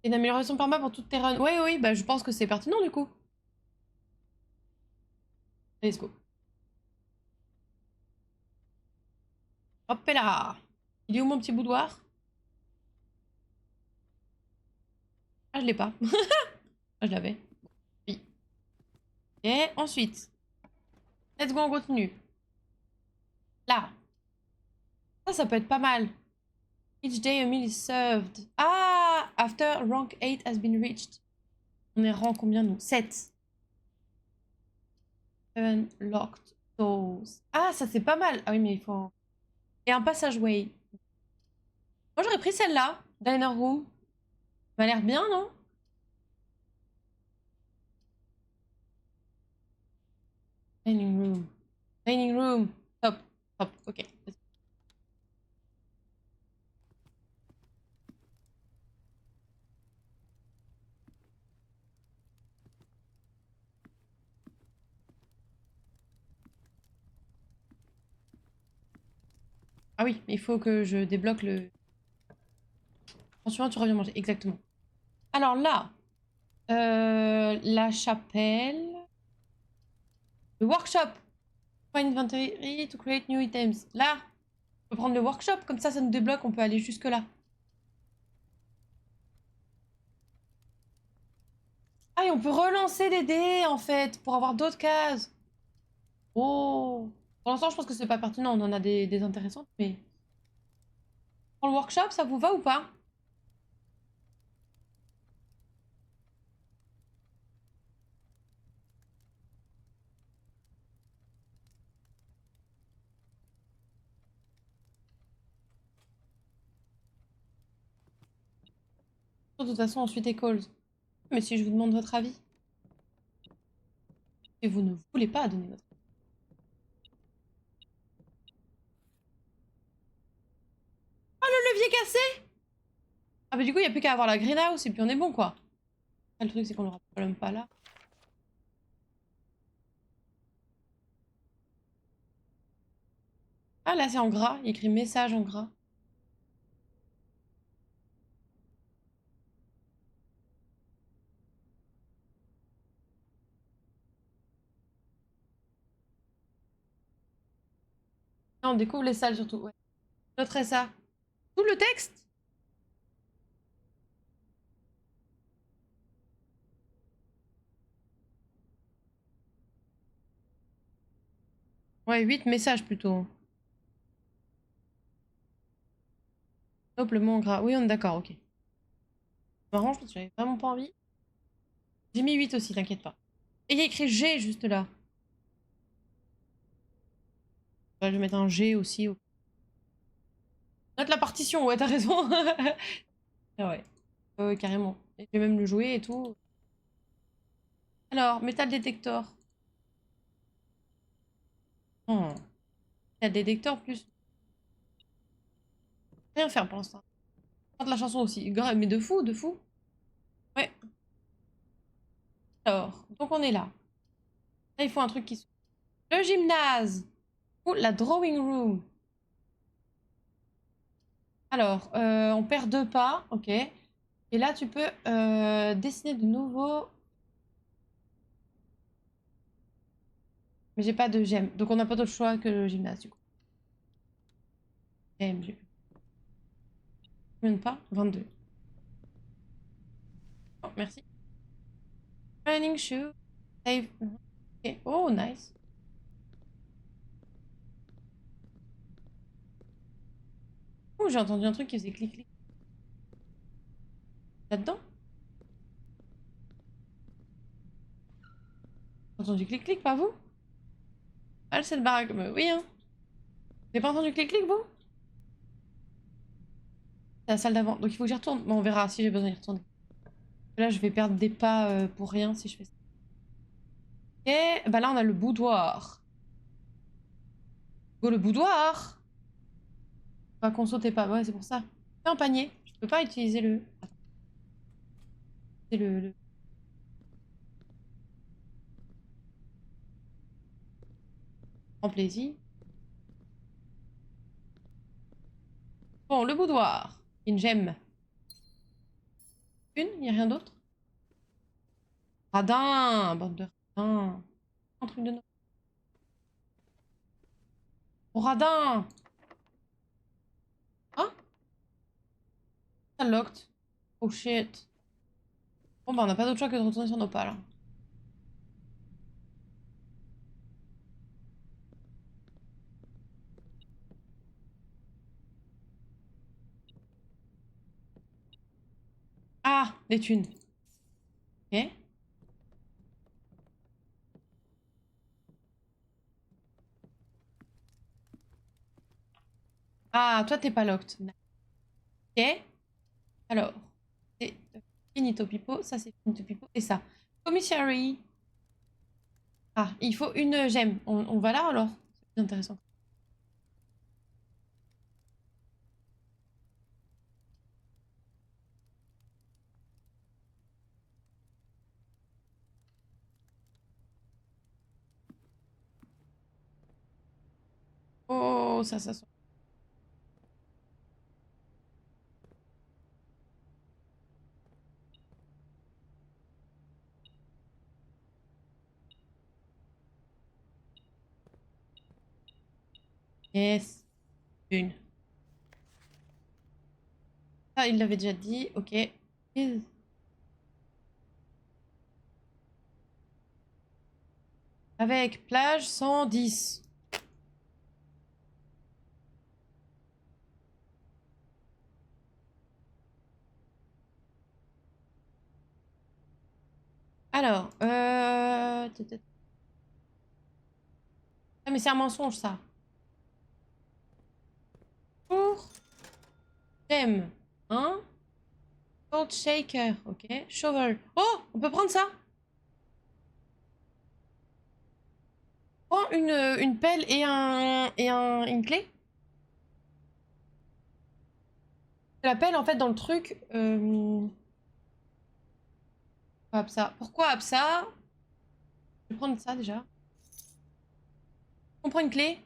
Speaker 1: Une amélioration perma pour toutes tes runs. Oui, oui, bah je pense que c'est pertinent du coup. Let's go. Hop là. Il est où mon petit boudoir? Ah, je l'ai pas. Ah, je l'avais. Oui. Et ensuite, let's go, on continue. Là. Ça peut être pas mal. Each day a meal is served. Ah! After rank 8 has been reached. On est rang combien nous? 7. 7 locked doors. Ah, ça c'est pas mal. Ah oui, mais il faut... Et un passageway. Moi j'aurais pris celle-là. Diner room. Ça m'a l'air bien, non? Dining room. Dining room. Top. Top. Ok. Ah oui, il faut que je débloque le... Ensuite, tu reviens manger. Exactement. Alors là, la chapelle. Le workshop. Find inventory to create new items. Là, on peut prendre le workshop. Comme ça nous débloque. On peut aller jusque là. Ah, et on peut relancer des dés, en fait, pour avoir d'autres cases. Oh. Pour l'instant, je pense que c'est pas pertinent. On en a des intéressantes, mais... Pour le workshop, ça vous va ou pas? De toute façon, ensuite, est calls. Mais si je vous demande votre avis, et vous ne voulez pas donner votre avis. Oh, le levier cassé! Ah bah du coup, il n'y a plus qu'à avoir la greenhouse et puis on est bon, quoi. Après, le truc, c'est qu'on l'aura probablement pas là. Ah, là, c'est en gras. Il y a écrit message en gras. Non, on découvre les salles, surtout. Ouais. Je noterai ça. Tout le texte? Ouais, 8 messages, plutôt. Noblement en gras. Oui, on est d'accord, ok. Marrant, je pense que j'avais vraiment pas envie. J'ai mis 8 aussi, t'inquiète pas. Et il y a écrit G juste là. Ouais, je vais mettre un G aussi. Note la partition, ouais, t'as raison. Ah ouais. Ouais, carrément. Et je vais même le jouer et tout. Alors, Metal Detector. Hmm. Metal Detector plus. Rien faire pour l'instant. Chante la chanson aussi. Grave, mais de fou, de fou. Ouais. Alors, donc on est là. Là, il faut un truc qui soit. Le gymnase. Ou la drawing room. Alors, on perd 2 pas. Ok. Et là, tu peux dessiner de nouveau. Mais j'ai pas de gemme. Donc, on n'a pas d'autre choix que le gymnase, du coup. Gemme, j'ai combien de pas 22. Oh, merci. Running shoe. Save. Ok. Oh, nice. Oh, j'ai entendu un truc qui faisait clic-clic. Là-dedans? J'ai entendu clic-clic, pas vous? Ah, cette baraque. Mais oui, hein. Vous avez pas entendu clic-clic, vous? C'est la salle d'avant. Donc, il faut que j'y retourne. Bon, on verra si j'ai besoin d'y retourner. Là, je vais perdre des pas pour rien si je fais ça. Ok. Bah là, on a le boudoir. Go, le boudoir! Pas qu'on sautait pas. Ouais, c'est pour ça. C'est un panier. Je peux pas utiliser le. Attends. C'est le. En plaisir. Bon, le boudoir. Une gemme. Une? Y a rien d'autre? Radin! Bande de radin. Un truc de. Oh, radin! Hein? Unlocked. Oh shit. Bon, bah, on n'a pas d'autre choix que de retourner sur nos pas là. Ah! Des thunes. Ok. Ah, toi, t'es pas locked. Ok. Alors, c'est finito pipo. Ça, c'est finito pipo. Et ça. Commissary. Ah, il faut une gemme. On va là alors? C'est plus intéressant. Oh, ça sent. Yes. Une. Ah, il l'avait déjà dit. Ok. Avec plage 110. Alors, ah, mais c'est un mensonge, ça. Pour gemme. Hein? Salt shaker. Ok. Shovel. Oh, on peut prendre ça? Prends une pelle et une clé. La pelle, en fait, dans le truc. Absa. Pourquoi Absa? Je vais prendre ça déjà. On prend une clé.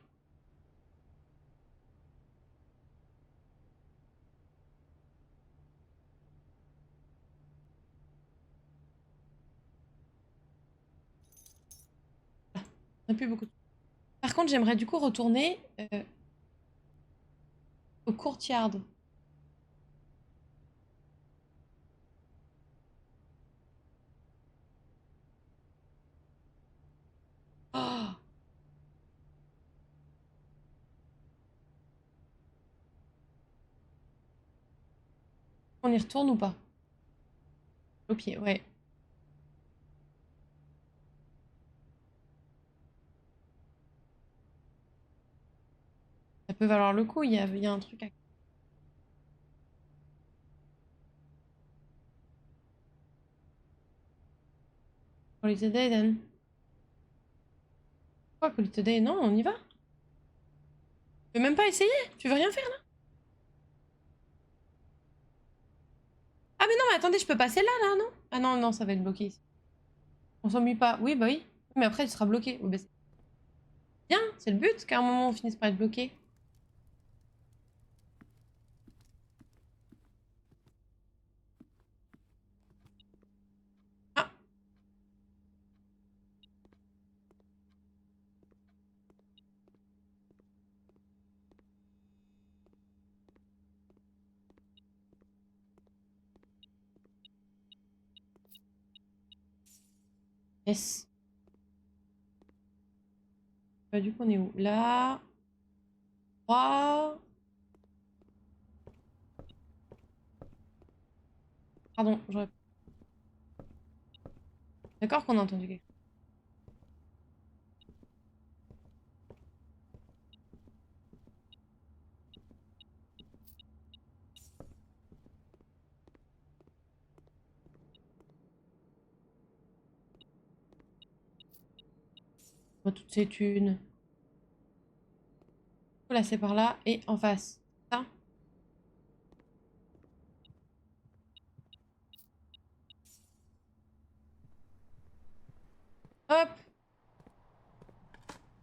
Speaker 1: On n'a plus beaucoup de... Par contre, j'aimerais du coup retourner au courtyard. Oh, on y retourne ou pas? Au pied, ouais. Ça peut valoir le coup, il y a un truc à... Call it a day, then. Quoi, call it a day? Non, on y va. Tu veux même pas essayer? Tu veux rien faire, là? Ah, mais non, mais attendez, je peux passer là, non? Ah non, non, ça va être bloqué ici. On s'ennuie pas. Oui, bah oui. Mais après, tu seras bloqué. Oh, bah, c'est bien, c'est le but qu'à un moment, on finisse par être bloqué. Ah, yes. Bah, du coup, on est où? Là. 3. Pardon, j'aurais... D'accord qu'on a entendu quelque chose. Oh, toutes ces thunes. Là, c'est par là et en face. Ça. Hop.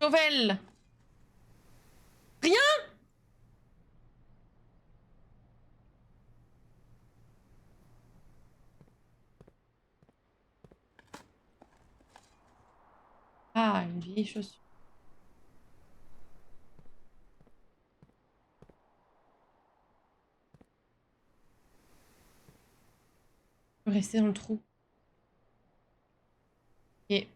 Speaker 1: Chauvel. Rien. Ah, une vieille chaussure. Je peux rester dans le trou. Et...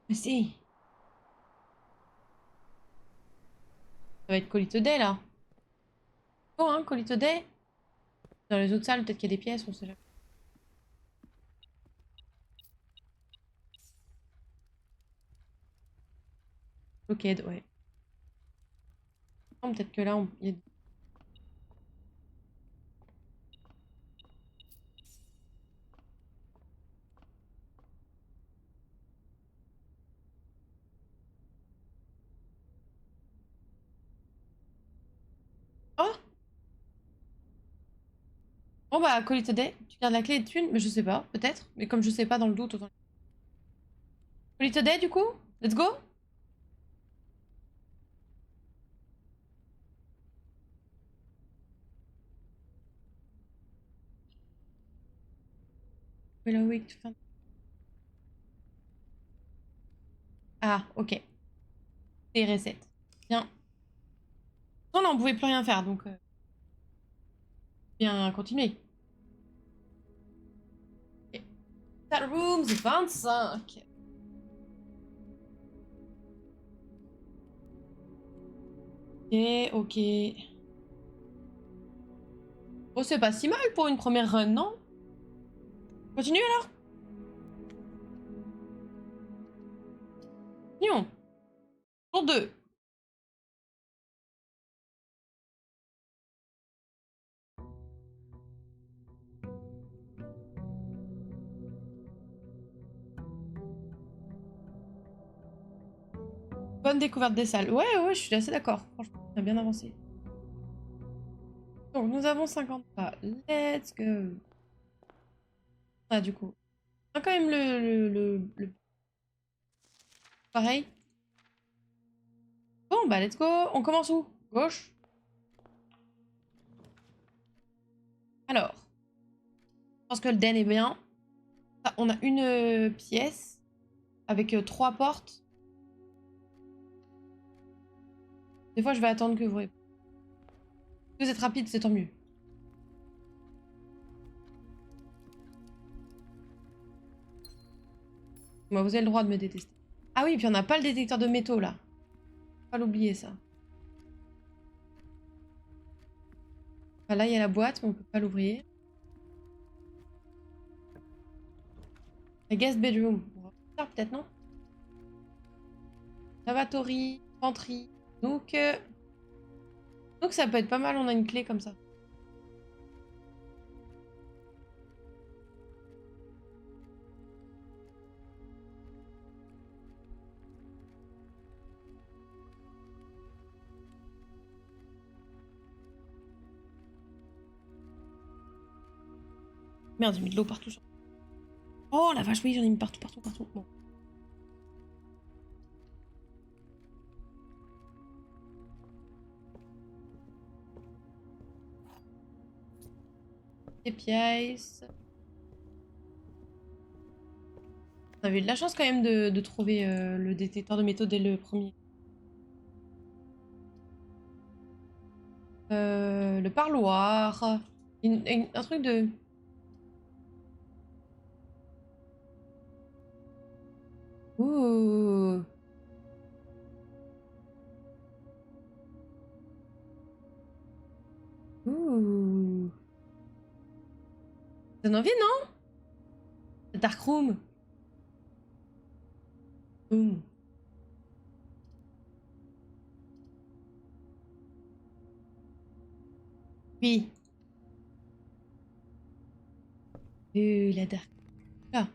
Speaker 1: Mais si. Ça va être Colito Day, là. Oh, hein, Colito Day. Dans les autres salles, peut-être qu'il y a des pièces, on sait jamais. Blockade, ouais. Non, peut-être que là, il y a... Oh. Bon, bah, Colito Day. Tu gardes la clé de thune, mais je sais pas, peut-être. Mais comme je sais pas, dans le doute, autant... Colito Day, du coup. Let's go. Willow Week to find... Ah, ok. C'est reset. Bien. Non, on pouvait plus rien faire, donc... bien continuer. Ok. That room's 25. Ok, ok. Oh, c'est pas si mal pour une première run, non? Continue alors? Continuons. Tour 2. Bonne découverte des salles. Ouais, ouais, je suis assez d'accord. Franchement, on a bien avancé. Donc, nous avons 50 pas. Let's go. Ah, du coup. On a quand même pareil. Bon, bah, let's go. On commence où? Gauche. Alors, je pense que le den est bien. Ah, on a une pièce avec 3 portes. Des fois, je vais attendre que vous... Si vous êtes rapide, c'est tant mieux. Moi, vous avez le droit de me détester. Ah oui, puis on n'a pas le détecteur de métaux, là. Faut pas l'oublier, ça. Enfin, là, il y a la boîte, mais on peut pas l'ouvrir. La guest bedroom. On va faire peut-être, non? Lavatory, pantry. Donc ça peut être pas mal, on a une clé comme ça. Merde, j'ai mis de l'eau partout. Oh la vache, oui, j'en ai mis partout, partout, partout. Bon. Des pièces. On avait eu de la chance quand même de trouver le détecteur de métaux dès le premier. Le parloir. Un truc de... Ouh. Ouh. Ça donne envie, non? Le dark room. Ouh. Oui. La dark. Ah.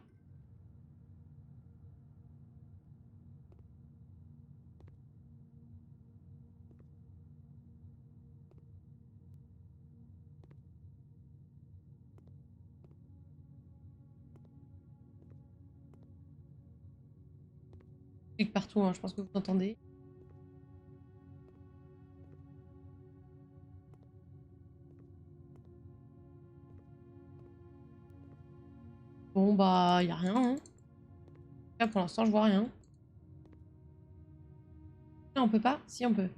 Speaker 1: Clique partout, hein, je pense que vous entendez. Bon, bah, y a rien, hein. Là, pour l'instant, je vois rien. Non, on peut pas? Si, on peut.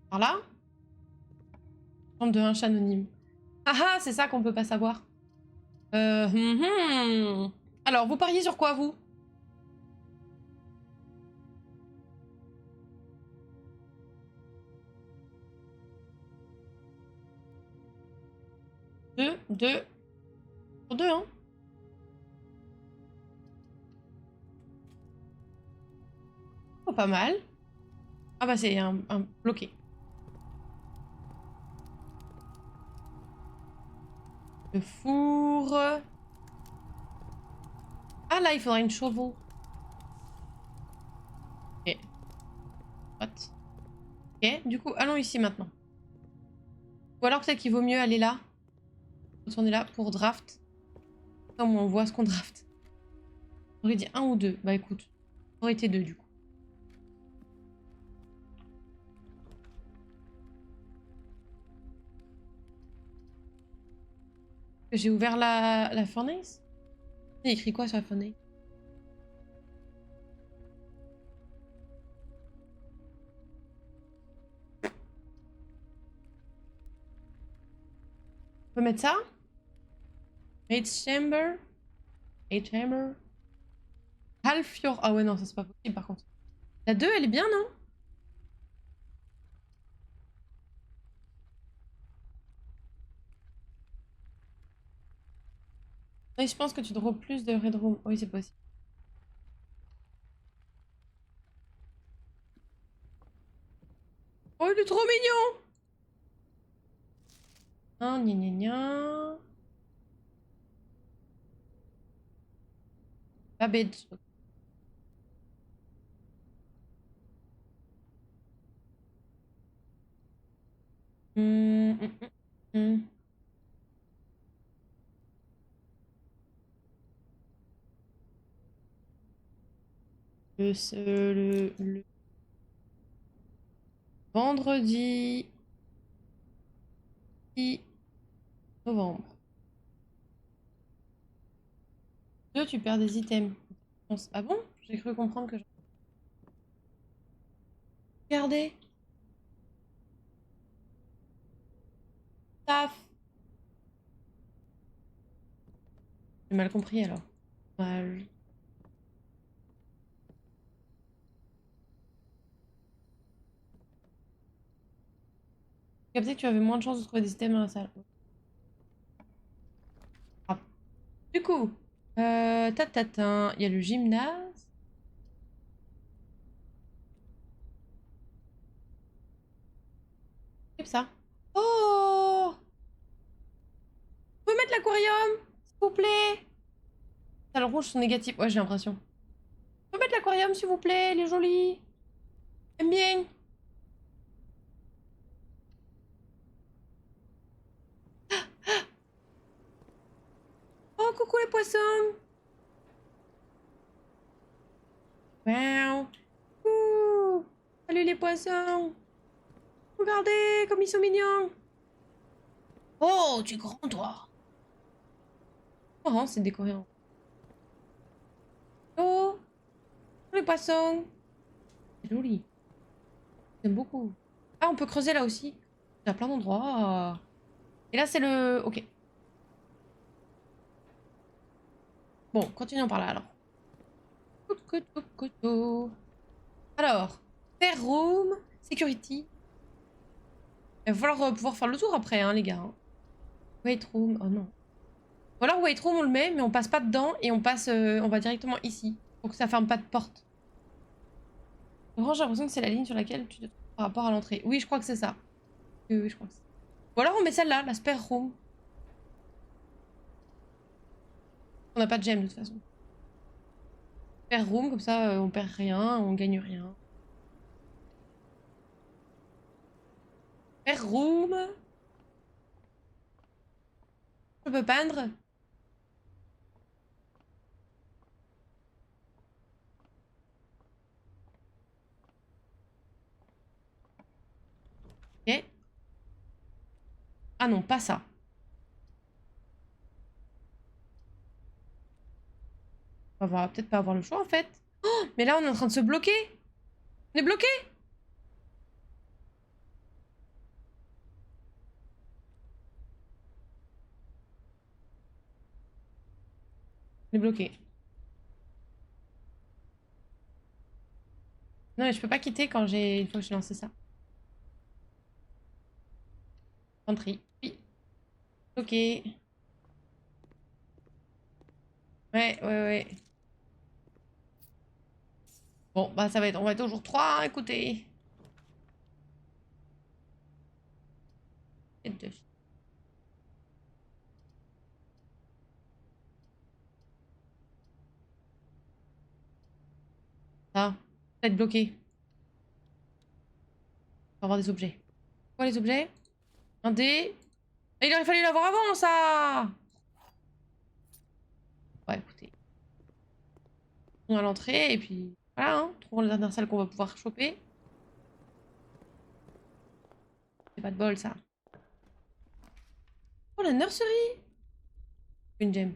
Speaker 1: Par là? Chambre de hanche anonyme. Ah ah, c'est ça qu'on peut pas savoir. Alors, vous pariez sur quoi, vous? Deux. Pour deux, hein? Oh, pas mal. Ah bah, c'est un bloqué. Le four. Ah là, il faudra une shovel. Ok. What? Ok, du coup, allons ici maintenant. Ou alors peut-être qu'il vaut mieux aller là. Retourner là pour draft. Comme on voit ce qu'on draft. J'aurais dit un ou deux. Bah écoute, ça aurait été deux du coup. J'ai ouvert la furnace. Il y a écrit quoi sur la furnace? On peut mettre ça? Maid's chamber. Maid's chamber. Half your... Ah ouais, non, ça c'est pas possible par contre. La 2, elle est bien, non? Oui, je pense que tu drops plus de Red Room. Oui, c'est possible. Oh, il est trop mignon! Ah, gna gna gna. Babbage. Hum, hum, hum, hum. Le vendredi 6 novembre. Deux, tu perds des items. Ah bon? J'ai cru comprendre que... Regardez. Taf. J'ai mal compris alors. Mal. J'ai capté que tu avais moins de chances de trouver des systèmes dans la salle. Ah. Du coup, tatatin, il y a le gymnase. C'est ça. Oh! Vous pouvez mettre l'aquarium, s'il vous plaît? Les salles rouges sont négatives. Ouais, j'ai l'impression. Vous pouvez mettre l'aquarium, s'il vous plaît? Il est joli. J'aime bien. Oh, coucou les poissons. Wow. Ouh. Salut les poissons. Regardez comme ils sont mignons. Oh, tu es grand, toi. Oh, c'est décoré. Oh, les poissons. C'est joli. J'aime beaucoup. Ah, on peut creuser là aussi. Il y a plein d'endroits. Et là, c'est le... Ok. Bon, continuons par là, alors. Alors, Fair Room, Security. Il va falloir pouvoir faire le tour après, hein, les gars. Hein. Wait Room, oh non. Ou alors Wait Room, on le met, mais on passe pas dedans et on passe... on va directement ici. Pour que ça ferme pas de porte. Orange, j'ai l'impression que c'est la ligne sur laquelle tu te trouves par rapport à l'entrée. Oui, je crois que c'est ça. Oui, je crois que c'est ça. Ou alors on met celle-là, la Spare Room. On n'a pas de gemme de toute façon. Spare Room, comme ça on perd rien, on gagne rien. Spare Room. Je peux peindre. Ok. Ah non, pas ça. On va peut-être pas avoir le choix en fait. Oh, mais là on est en train de se bloquer. On est bloqué. On est bloqué. Non mais je peux pas quitter quand j'ai... Une fois que j'ai lancé ça. Entry. Oui. Ok. Ouais. Bon, bah ça va être... On va être au jour 3, hein, écoutez. Et 2. Ça. Va être bloqué. On va avoir des objets. Quoi les objets? Un dé. Et il aurait fallu l'avoir avant ça. Ouais, écoutez. On a l'entrée et puis... Voilà, hein. Trouvons la dernière salle qu'on va pouvoir choper. C'est pas de bol ça. Oh la nurserie. Une gemme.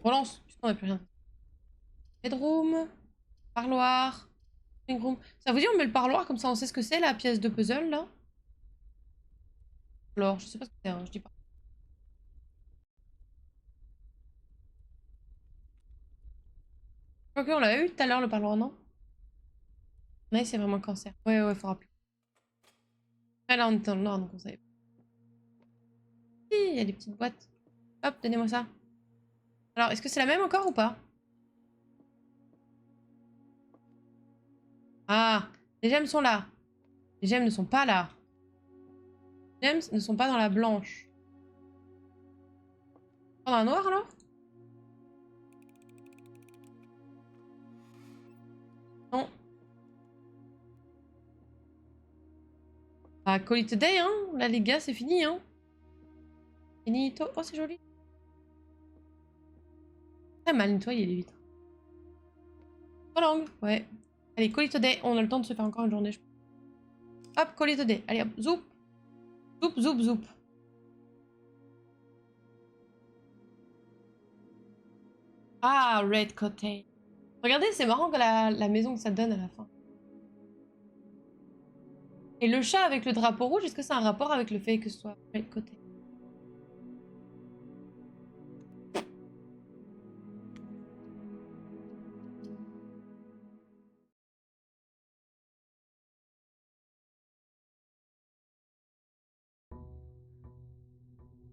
Speaker 1: Relance, puisqu'on n'a plus rien. Bedroom, parloir, living room. Ça vous dit on met le parloir comme ça on sait ce que c'est la pièce de puzzle là? Alors je sais pas ce que c'est, hein, je dis pas. Ok, on l'a eu tout à l'heure le parloir, non? Mais c'est vraiment cancer. Ouais, faudra plus. Ah là on est dans le noir donc on savait pas. Il y a des petites boîtes. Hop, donnez-moi ça. Alors est-ce que c'est la même encore ou pas? Ah, les gemmes sont là. Les gemmes ne sont pas là. Les gemmes ne sont pas dans la blanche. Dans la noire alors? Non. Ah, call it a day, hein. Là les gars, c'est fini, hein. Finito. Oh, c'est joli. Très mal nettoyé les vitres. Langue, ouais. Allez, call it a day. On a le temps de se faire encore une journée. Hop, call it a day. Allez, hop, zoup. Zoup. Ah, Red Cottage. Regardez, c'est marrant que la maison que ça donne à la fin. Et le chat avec le drapeau rouge, est-ce que c'est un rapport avec le fait que ce soit Red Cottage?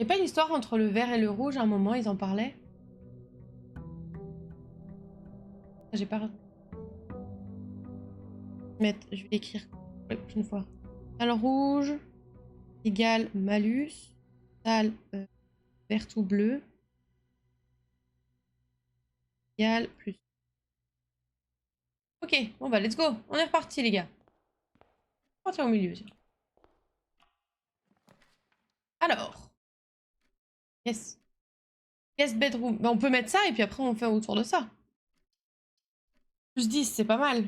Speaker 1: Y a pas une histoire entre le vert et le rouge à un moment, ils en parlaient? J'ai pas. Je vais l'écrire la prochaine fois. Salle rouge égale malus. Salle vert ou bleu égale plus. Ok, bon bah let's go. On est reparti les gars. On va partir au milieu. Tiens. Alors. Yes. Guest bedroom. Bah, on peut mettre ça et puis après on fait autour de ça. Plus 10, c'est pas mal.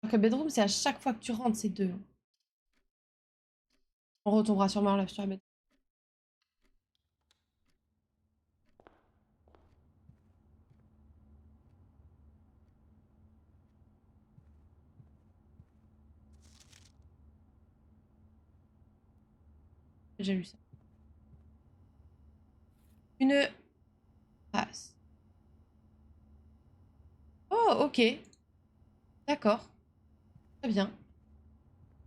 Speaker 1: Alors que bedroom, c'est à chaque fois que tu rentres, c'est 2. On retombera sûrement là sur la bedroom. J'ai lu ça. Une passe. Oh, ok. D'accord. Très bien.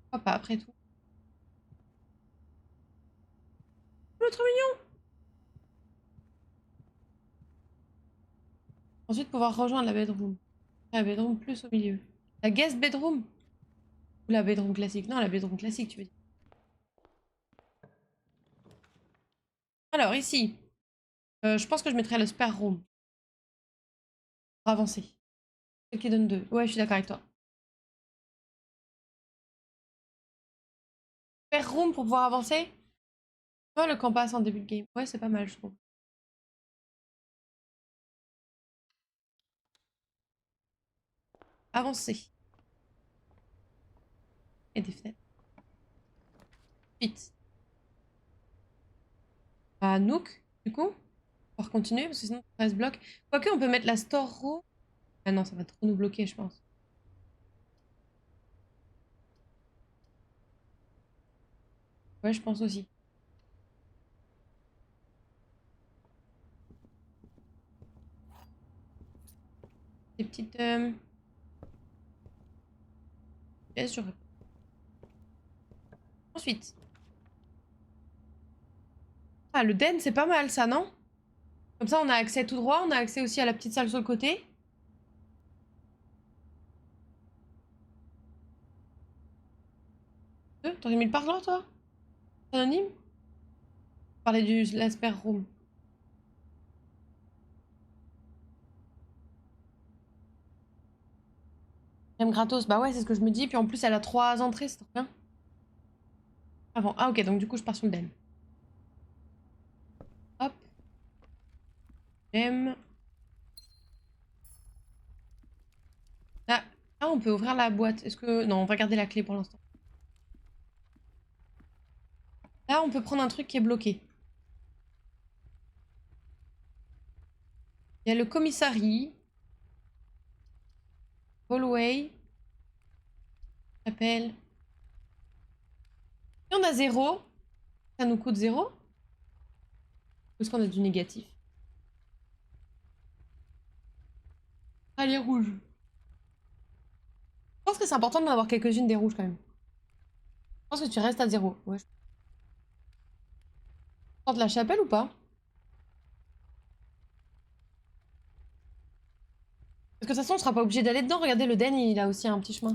Speaker 1: Pourquoi pas, après tout. L'autre mignon. Ensuite, pouvoir rejoindre la bedroom. La bedroom plus au milieu. La guest bedroom. Ou la bedroom classique. Non, la bedroom classique, tu veux dire. Alors, ici. Je pense que je mettrais le spare room. Pour avancer. Ce qui donne 2. Ouais, je suis d'accord avec toi. Spare room pour pouvoir avancer. Oh, le camp passe en début de game. Ouais, c'est pas mal, je trouve. Avancer. Et des fenêtres. Vite. À Nook, du coup. Pour continuer, parce que sinon, ça reste bloc. Quoique, on peut mettre la store room. Ah non, ça va trop nous bloquer, je pense. Ouais, je pense aussi. Des petites... pièces, j'aurais... Ensuite. Ah, le den, c'est pas mal, ça, non? Comme ça, on a accès tout droit. On a accès aussi à la petite salle sur le côté. T'aurais mis le parloir, toi? Anonyme? Parler du l'asper room. J'aime gratos. Bah ouais, c'est ce que je me dis. Puis en plus, elle a 3 entrées, c'est trop bien. Avant. Ah, ok, donc du coup, je pars sur le den. Hop. J'aime. Ah. Ah, on peut ouvrir la boîte. Est-ce que... Non, on va garder la clé pour l'instant. Là, on peut prendre un truc qui est bloqué. Il y a le commissariat. Hallway. Appel. Si on a 0, ça nous coûte 0. Ou est-ce qu'on a du négatif? Allez, rouge. Je pense que c'est important d'en avoir quelques-unes des rouges quand même. Je pense que tu restes à 0. Ouais. Tente la chapelle ou pas? Parce que de toute façon, on sera pas obligé d'aller dedans. Regardez, le den, il a aussi un petit chemin.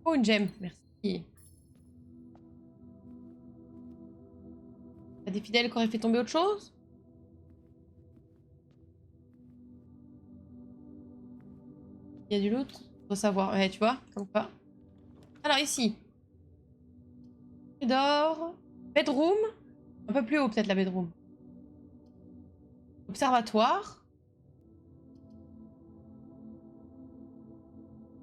Speaker 1: Oh, une gemme. Merci. T'as des fidèles qui auraient fait tomber autre chose? Il y a du loot? Faut savoir. Ouais, tu vois, comme quoi. Alors, ici. Corridor. Bedroom. Un peu plus haut, peut-être, la bedroom. Observatoire.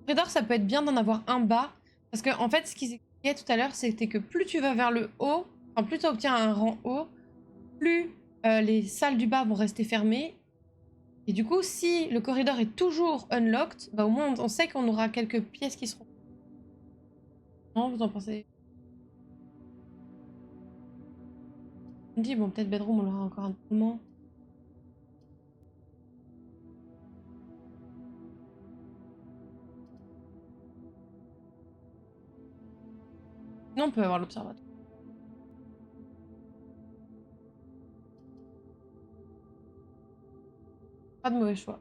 Speaker 1: Corridor, ça peut être bien d'en avoir un bas. Parce que, en fait, ce qu'ils expliquaient tout à l'heure, c'était que plus tu vas vers le haut, enfin, plus tu obtiens un rang haut, plus les salles du bas vont rester fermées. Et du coup, si le corridor est toujours unlocked, bah au moins on sait qu'on aura quelques pièces qui seront... Non, vous en pensez? me dis, bon, peut-être bedroom, on l'aura encore un moment. Sinon, on peut avoir l'observatoire. Pas de mauvais choix.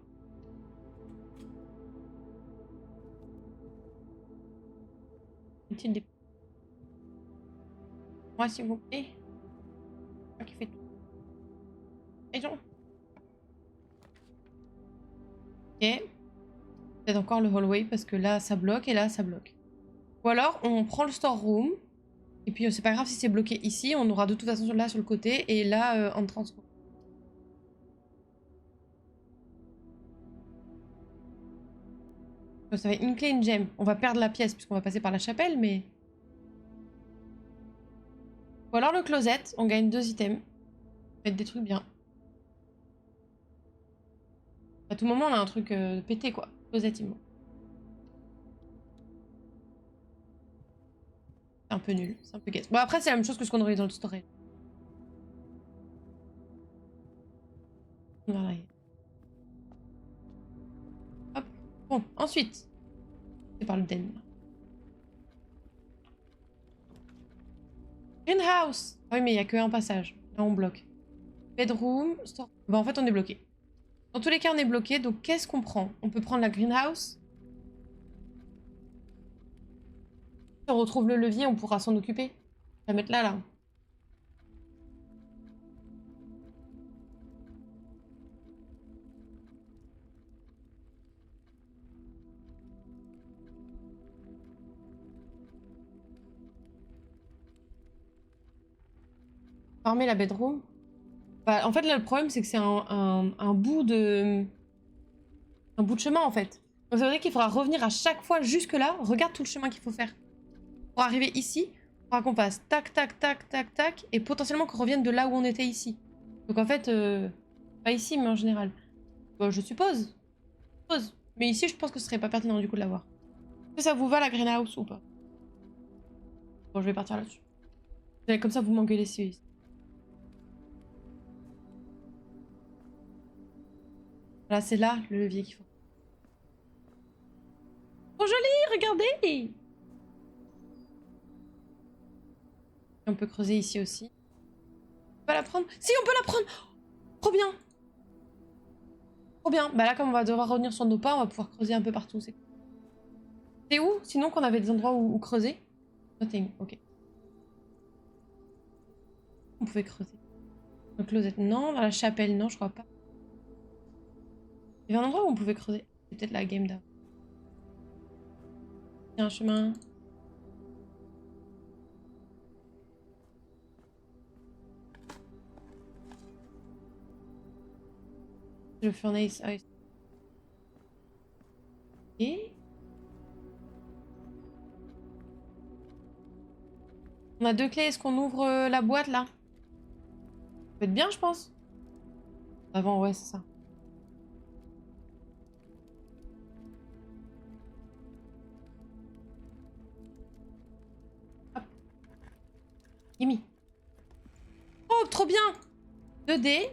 Speaker 1: Utile des... Moi, s'il vous plaît. Moi qui fait tout. Et donc. Ok. Peut-être encore le hallway parce que là, ça bloque et là, ça bloque. Ou alors, on prend le storeroom. Et puis, c'est pas grave si c'est bloqué ici. On aura de toute façon là sur le côté et là, en transport. Ça va être une clé, une gemme. On va perdre la pièce puisqu'on va passer par la chapelle, mais... Ou alors le closet, on gagne 2 items. Mettre des trucs bien. À tout moment, on a un truc pété, quoi. Closet immense. C'est un peu nul, c'est un peu guess. Bon, après, c'est la même chose que ce qu'on aurait eu dans le storage. Voilà. Hop. Bon, ensuite. C'est par le den. Greenhouse. Ah oui, mais il n'y a qu'un passage. Là, on bloque. Bedroom. Store. Bah, en fait, on est bloqué. Dans tous les cas, on est bloqué. Donc, qu'est-ce qu'on prend? On peut prendre la greenhouse. Si on retrouve le levier, on pourra s'en occuper. On va mettre là, là. Farmer la bedroom. Bah, en fait, là, le problème, c'est que c'est un bout de... Un bout de chemin, en fait. Donc, ça veut dire qu'il faudra revenir à chaque fois jusque-là. Regarde tout le chemin qu'il faut faire. Pour arriver ici, il faudra qu'on passe tac, tac, tac, tac, tac, et potentiellement qu'on revienne de là où on était ici. Donc, en fait, pas ici, mais en général. Bon, je suppose. Mais ici, je pense que ce serait pas pertinent, du coup, de l'avoir. Est-ce que ça vous va, la greenhouse, ou pas? Bon, je vais partir là-dessus. Comme ça, vous m'engueulez si... Voilà, c'est là, le levier qu'il faut. Trop joli, regardez! On peut creuser ici aussi. On peut la prendre? Si, on peut la prendre! Trop bien! Trop bien. Bah là, comme on va devoir revenir sur nos pas, on va pouvoir creuser un peu partout. C'est où? Sinon qu'on avait des endroits où creuser? Nothing, ok. On pouvait creuser. Le closet, non. Dans la chapelle, non, je crois pas. Il y avait un endroit où on pouvait creuser. C'est peut-être la game d'avant. Il y a un chemin. Le furnace ice. Et on a 2 clés. Est-ce qu'on ouvre la boîte là? Ça peut être bien, je pense. Avant, ouais, c'est ça. Hop. Gimme. Oh, trop bien! 2 dés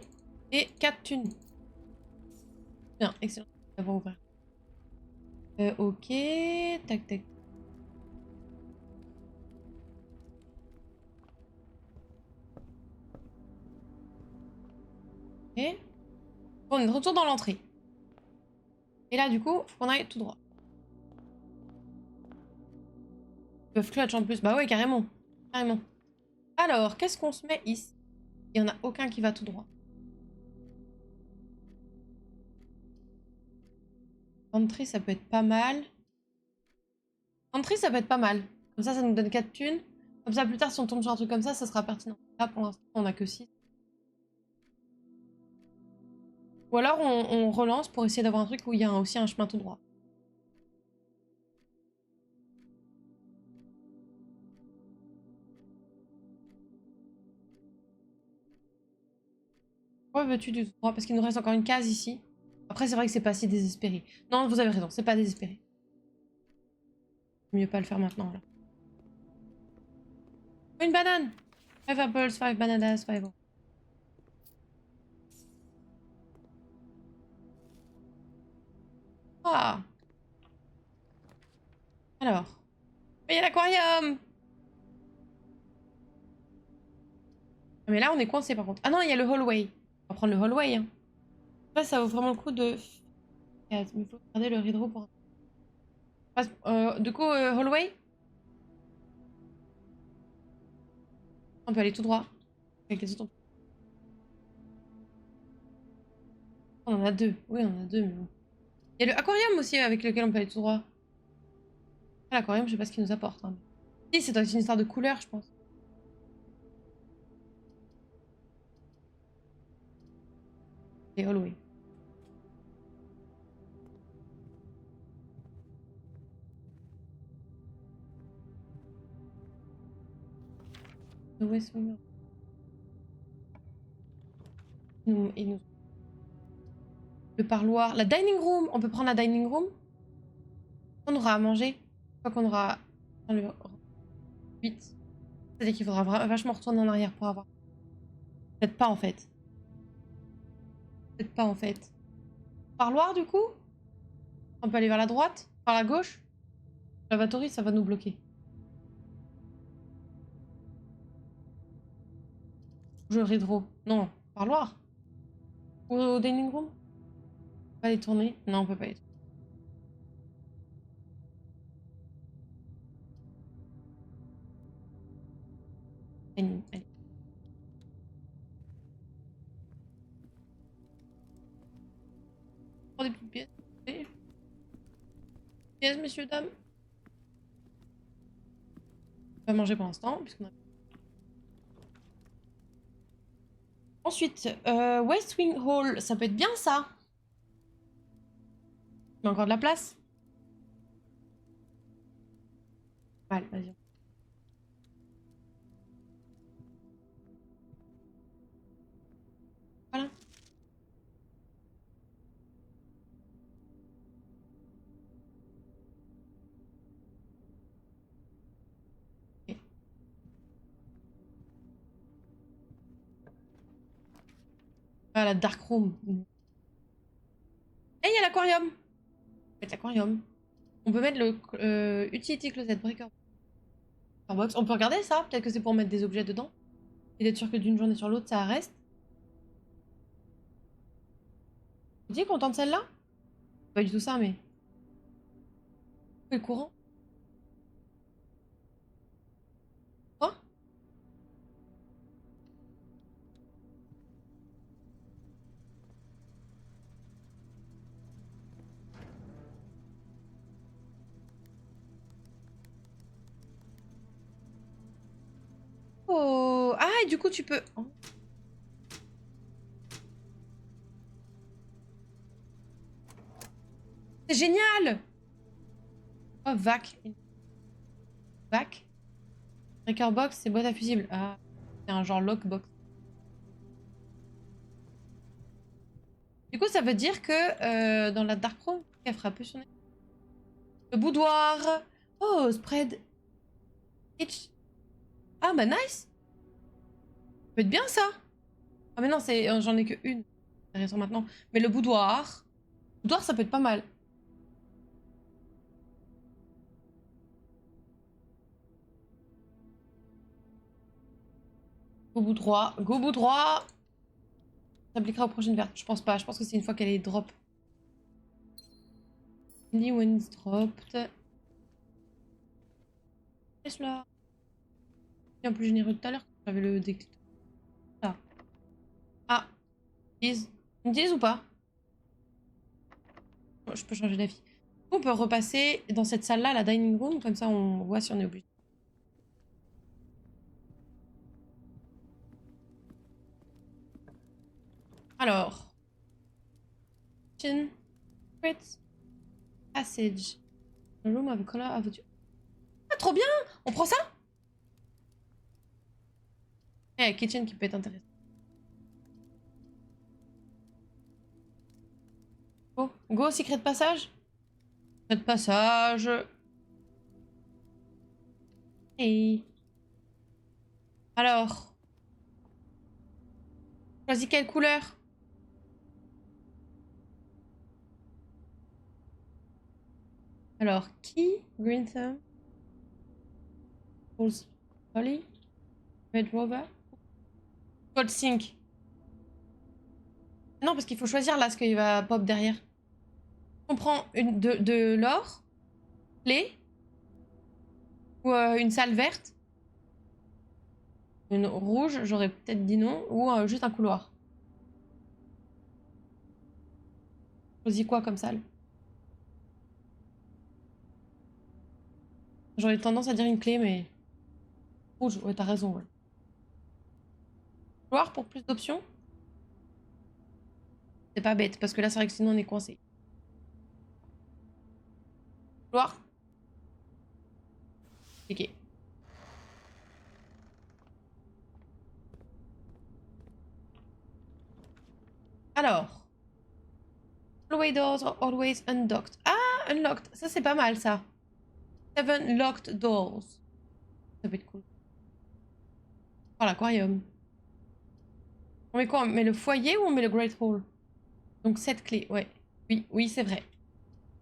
Speaker 1: et 4 thunes. Bien, excellent. On va ouvrir. Ok. Tac, tac. Ok. Bon, on est de retour dans l'entrée. Et là, du coup, faut qu'on aille tout droit. Peuvent clutch en plus. Bah ouais, carrément. Carrément. Alors, qu'est-ce qu'on se met ici? Il n'y en a aucun qui va tout droit. Entry, ça peut être pas mal. Entry, ça peut être pas mal. Comme ça nous donne 4 thunes. Comme ça, plus tard, si on tombe sur un truc comme ça sera pertinent. Là, pour l'instant, on a que 6. Ou alors, on relance pour essayer d'avoir un truc où il y a aussi un chemin tout droit. Pourquoi veux-tu du tout droit? Parce qu'il nous reste encore une case ici. Après, c'est vrai que c'est pas si désespéré. Non, vous avez raison, c'est pas désespéré. Mieux pas le faire maintenant, là. Une banane! 5 apples, 5 bananas, 5... Ah. Alors. Il y a l'aquarium. Mais là, on est coincé par contre. Ah non, il y a le hallway. On va prendre le hallway. Hein. Là, ça vaut vraiment le coup de... Mais il faut garder le rideau pour... du coup, hallway. On peut aller tout droit. Avec les autres, on en a deux. Oui, on en a deux, mais bon. Il y a le aquarium aussi avec lequel on peut aller tout droit. Ah, l'aquarium, je sais pas ce qu'il nous apporte. Hein. Si, c'est une histoire de couleur, je pense. Et hallway. The West Wing. Et nous... Le parloir. La dining room. On peut prendre la dining room. On aura à manger. Une fois qu'on aura... le 8. C'est-à-dire qu'il faudra vachement retourner en arrière pour avoir... Peut-être pas en fait. Peut-être pas en fait. Parloir du coup. On peut aller vers la droite. Par la gauche. Lavatory, ça va nous bloquer. Je rideau. Non. Parloir. Ou au dining room. On peut pas les tourner. Non, on peut pas les tourner. Allez. Prends des petites pièces. Allez. Pièces, messieurs, dames. On va manger pour l'instant, puisqu'on a... Ensuite, West Wing Hall, ça peut être bien ça. Il y a encore de la place. Allez, vas-y. Voilà. Okay. Ah, la dark room. Et il y a l'aquarium. L'aquarium. On peut mettre le utility closet breaker box. On peut regarder ça. Peut-être que c'est pour mettre des objets dedans. Et d'être sûr que d'une journée sur l'autre, ça reste. Tu es content de celle-là? Pas du tout ça, mais... Le courant. Quoi? Oh. Ah, et du coup, tu peux... Oh. C'est génial! Oh, vac. Vac. Breaker box, c'est boîte à fusibles. Ah, c'est un genre lockbox. Du coup, ça veut dire que dans la dark room, elle fera peu sur le boudoir. Oh, spread. Itch. Ah, bah nice. Ça peut être bien ça. Ah, mais non, j'en ai que une. C'est récent maintenant. Mais le boudoir. Le boudoir, ça peut être pas mal. Go bout droit. Go bout droit. Ça s'appliquera aux prochaines vertes. Je pense pas. Je pense que c'est une fois qu'elle est drop. Only when it's dropped. Laisse-la. Bien plus généreux tout à l'heure. J'avais le déclic. Ah. Ah. Une dise ou pas? Je peux changer d'avis. On peut repasser dans cette salle-là, la dining room, comme ça on voit si on est obligé. Alors. Kitchen. Secret. Passage. The room of color of... Ah, trop bien! On prend ça? Eh, kitchen qui peut être intéressant. Go, secret passage. Secret passage. Hey. Alors. Choisis quelle couleur? Alors, Key, Green Thumb, Falls Holly, Red Rover, Gold Sink. Non, parce qu'il faut choisir là ce qu'il va pop derrière. On prend de l'or, clé, ou une salle verte, une rouge, j'aurais peut-être dit non, ou juste un couloir. Choisis quoi comme salle? J'aurais tendance à dire une clé, mais... Rouge, ouais, t'as raison, ouais. Couloir pour plus d'options? C'est pas bête, parce que là, c'est vrai que sinon, on est coincé. Couloir? Ok. Alors... Hallway doors are always unlocked. Ah, unlocked. Ça, c'est pas mal, ça. 7 locked doors. Ça peut être cool. Oh, l'aquarium. On met quoi? On met le foyer ou on met le Great Hall? Donc 7 clés, ouais. Oui, oui, c'est vrai.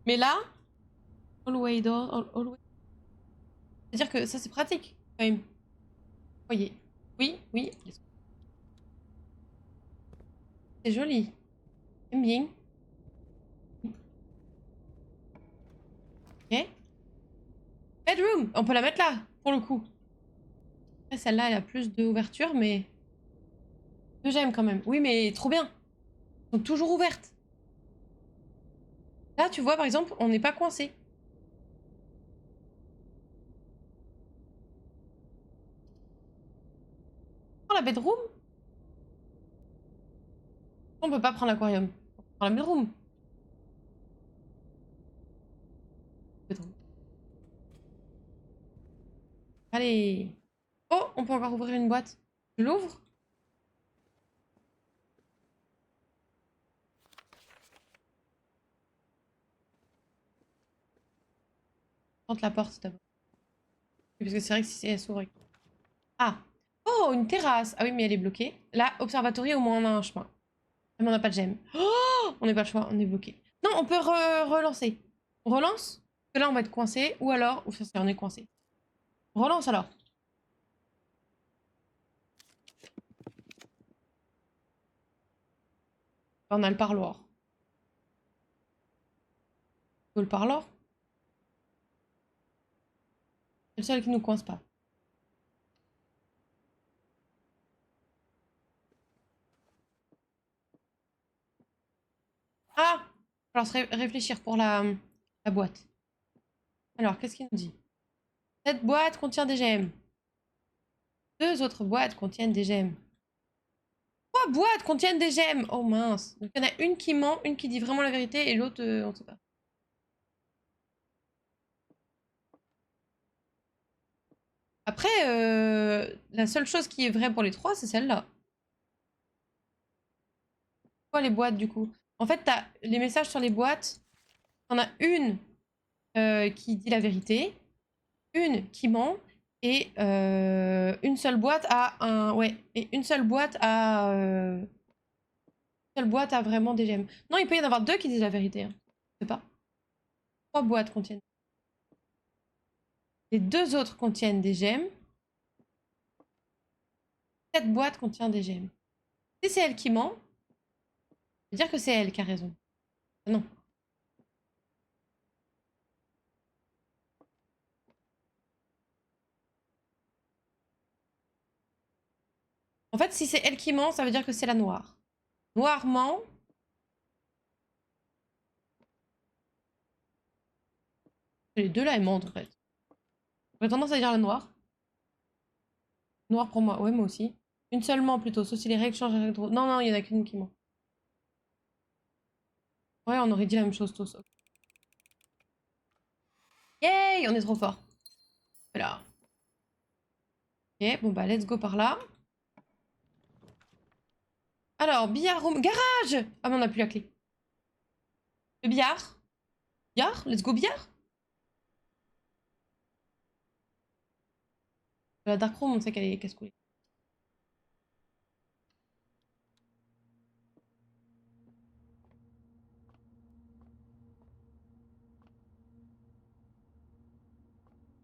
Speaker 1: Mais là, hallway door, hallway... C'est-à-dire que ça, c'est pratique, quand même. Foyer. Oui, oui. C'est joli. J'aime bien. Ok. Bedroom. On peut la mettre là, pour le coup. Après, celle-là, elle a plus d'ouverture, mais... J'aime quand même. Oui, mais trop bien. Elles sont toujours ouvertes. Là, tu vois, par exemple, on n'est pas coincé. Oh, la bedroom. On peut pas prendre l'aquarium. On prend la bedroom. Bedroom. Allez. Oh, on peut encore ouvrir une boîte. Je l'ouvre? Tente la porte d'abord. Parce que c'est vrai que si elle s'ouvre... Ah. Oh, une terrasse. Ah oui, mais elle est bloquée. Là, observatory, au moins on a un chemin. Mais on n'a pas de gemme. Oh, on n'est pas le choix, on est bloqué. Non, on peut relancer. On relance? Parce que là, on va être coincé. Ou alors... Ouf, ça, on est coincé. On relance alors. On a le parloir. Le parloir? C'est le seul qui nous coince pas. Ah! Alors, réfléchir pour la boîte. Alors, qu'est-ce qu'il nous dit? Cette boîte contient des gemmes. 2 autres boîtes contiennent des gemmes. 3 boîtes contiennent des gemmes! Oh mince. Donc, il y en a une qui ment, une qui dit vraiment la vérité, et l'autre, on ne sait pas. Après, la seule chose qui est vraie pour les 3, c'est celle-là. Quoi les boîtes, du coup? En fait, t'as les messages sur les boîtes. T'en as une qui dit la vérité, une qui ment, et une seule boîte a un... Ouais, et une seule boîte a... une seule boîte a vraiment des gemmes. Non, il peut y en avoir 2 qui disent la vérité. Hein. Je sais pas. 3 boîtes contiennent. Les 2 autres contiennent des gemmes. 7 boîtes contiennent des gemmes. Si c'est elle qui ment, je veux dire que c'est elle qui a raison. Non. En fait, si c'est elle qui ment, ça veut dire que c'est la noire. Noir ment. Les deux là, elles mentent en fait. J'aurais tendance à dire la noire. Noir pour moi, ouais, moi aussi. Une seule ment plutôt, sauf si les règles changent avec trop. Non, non, il y en a qu'une qui ment. Ouais, on aurait dit la même chose tous. Yay, on est trop fort. Voilà. Ok, bon bah let's go par là. Alors, billard room. Garage! Ah mais on n'a plus la clé. Le billard. Billard? Let's go billard? La dark room, on sait qu'elle est casse-couille.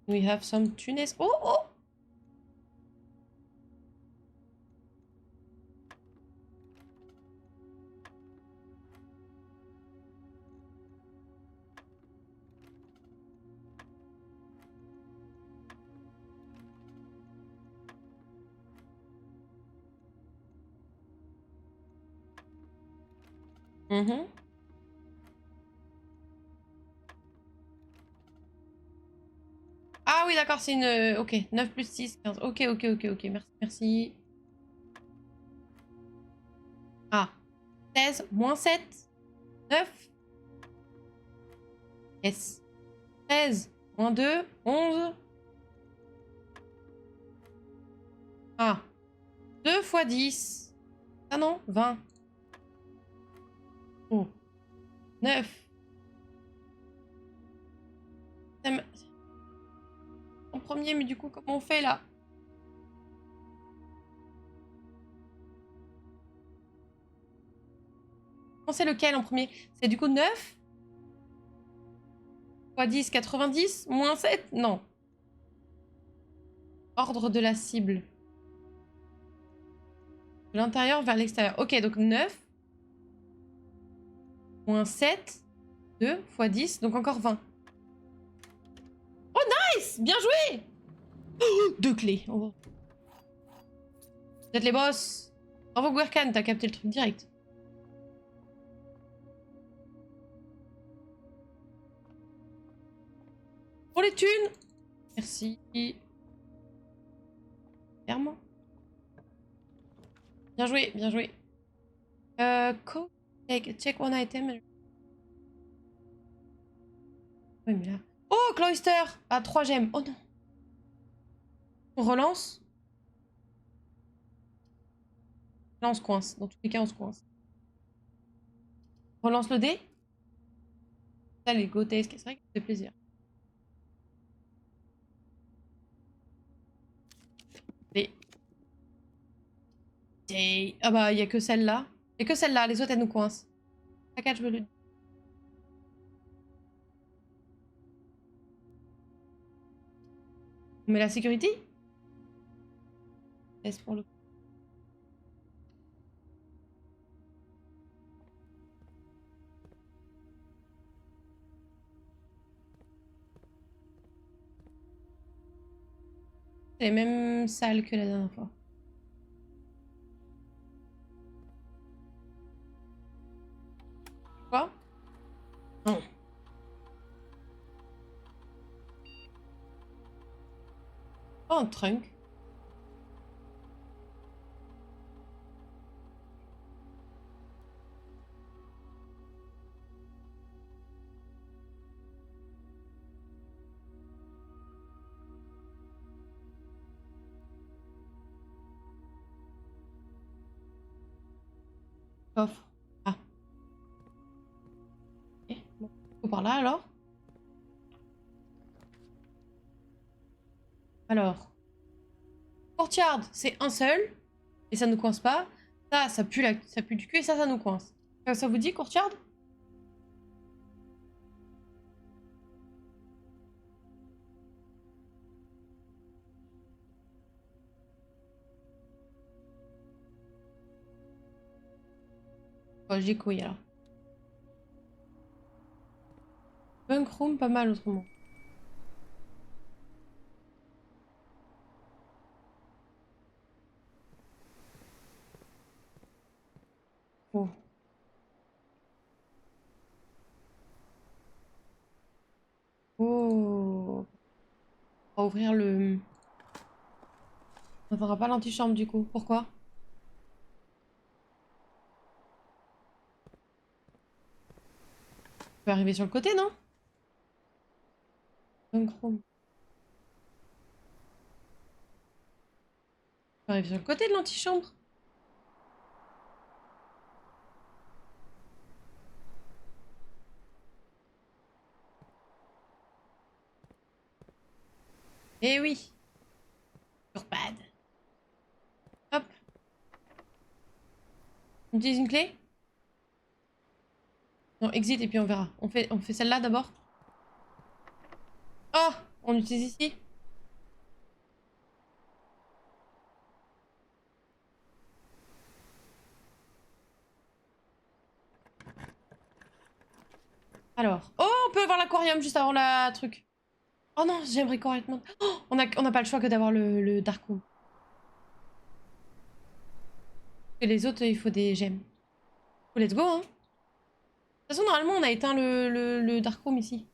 Speaker 1: We have some tunes. Oh, oh! Mhm. Ah oui, d'accord, c'est une... Ok, 9 plus 6, 15. Ok, ok, ok, ok. Merci, merci. Ah, 16, moins 7, 9. Yes. 13, moins 2, 11. Ah, 2 fois 10. Ah non, 20. Oh, 9. En premier, mais du coup, comment on fait là? C'est lequel en premier? C'est du coup 9 fois 10, 90, moins 7? Non. Ordre de la cible. De l'intérieur vers l'extérieur. Ok, donc 9 moins 7, 2 fois 10, donc encore 20. Oh, nice! Bien joué! Oh, 2 clés. Oh. Vous êtes les boss. Bravo, Gwerkan, t'as capté le truc direct. Pour les thunes! Merci. Clairement. Bien joué, bien joué. Check one item. Oui, mais là. Oh, Cloyster! Ah, 3 gemmes. Oh non. On relance? Là, on se coince. Dans tous les cas, on se coince. Relance le dé. Ça, les goûter, c'est vrai que ça fait plaisir. Et... Ah bah, il y a que celle-là. Il y a que celle-là. Les autres, elles nous coincent. T'inquiète, je veux le... On met la sécurité? Laisse pour le... C'est les mêmes salles que la dernière fois. Quoi? Non. Oh, un trunk. Coffre. Ah. Ok. Bon. Faut par là, alors. Alors. Courtyard, c'est un seul. Et ça nous coince pas. Ça pue, ça pue du cul et ça nous coince. Ça vous dit, Courtyard? Oh, j'ai couille, alors. Bunk room, pas mal, autrement. Oh. Oh. On va ouvrir le... On n'entendra pas l'antichambre, du coup. Pourquoi? On peut arriver sur le côté, non? Bunk room. On peut arriver sur le côté de l'antichambre. Eh oui. Surpad. Hop. On utilise une clé? Non, exit et puis on verra. On fait celle-là d'abord. Oh! On utilise ici? Alors. Oh, on peut avoir l'aquarium juste avant la truc. Oh non, j'aimerais complètement. Oh, on a pas le choix que d'avoir le Dark Room. Et les autres, il faut des gemmes. Oh, let's go, hein. De toute façon, normalement, on a éteint le Dark Room ici.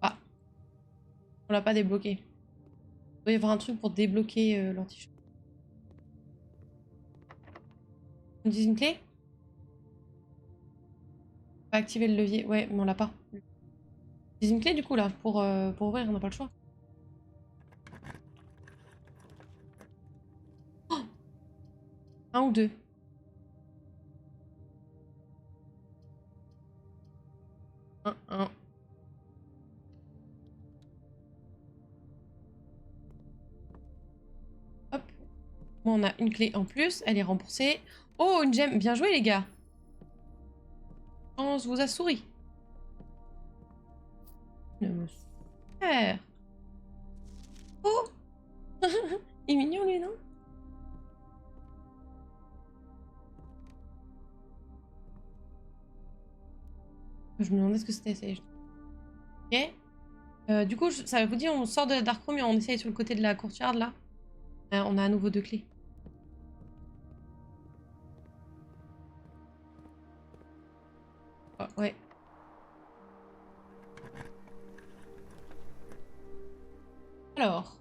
Speaker 1: Ah, on l'a pas débloqué. Il doit y avoir un truc pour débloquer l'anti-choc. On utilise une clé? On va activer le levier. Ouais, mais on l'a pas. On utilise une clé du coup là pour ouvrir, on n'a pas le choix. Oh, un ou deux. Un. Hop. Bon, on a une clé en plus, elle est remboursée. Oh, une gemme. Bien joué les gars. On vous a souri. Super. Oh. Il est mignon lui, non? Je me demandais ce que c'était. Ok. Du coup, ça vous dit, on sort de Darkroom et on essaye sur le côté de la courtyard là. On a à nouveau deux clés. Ah, ouais. Alors.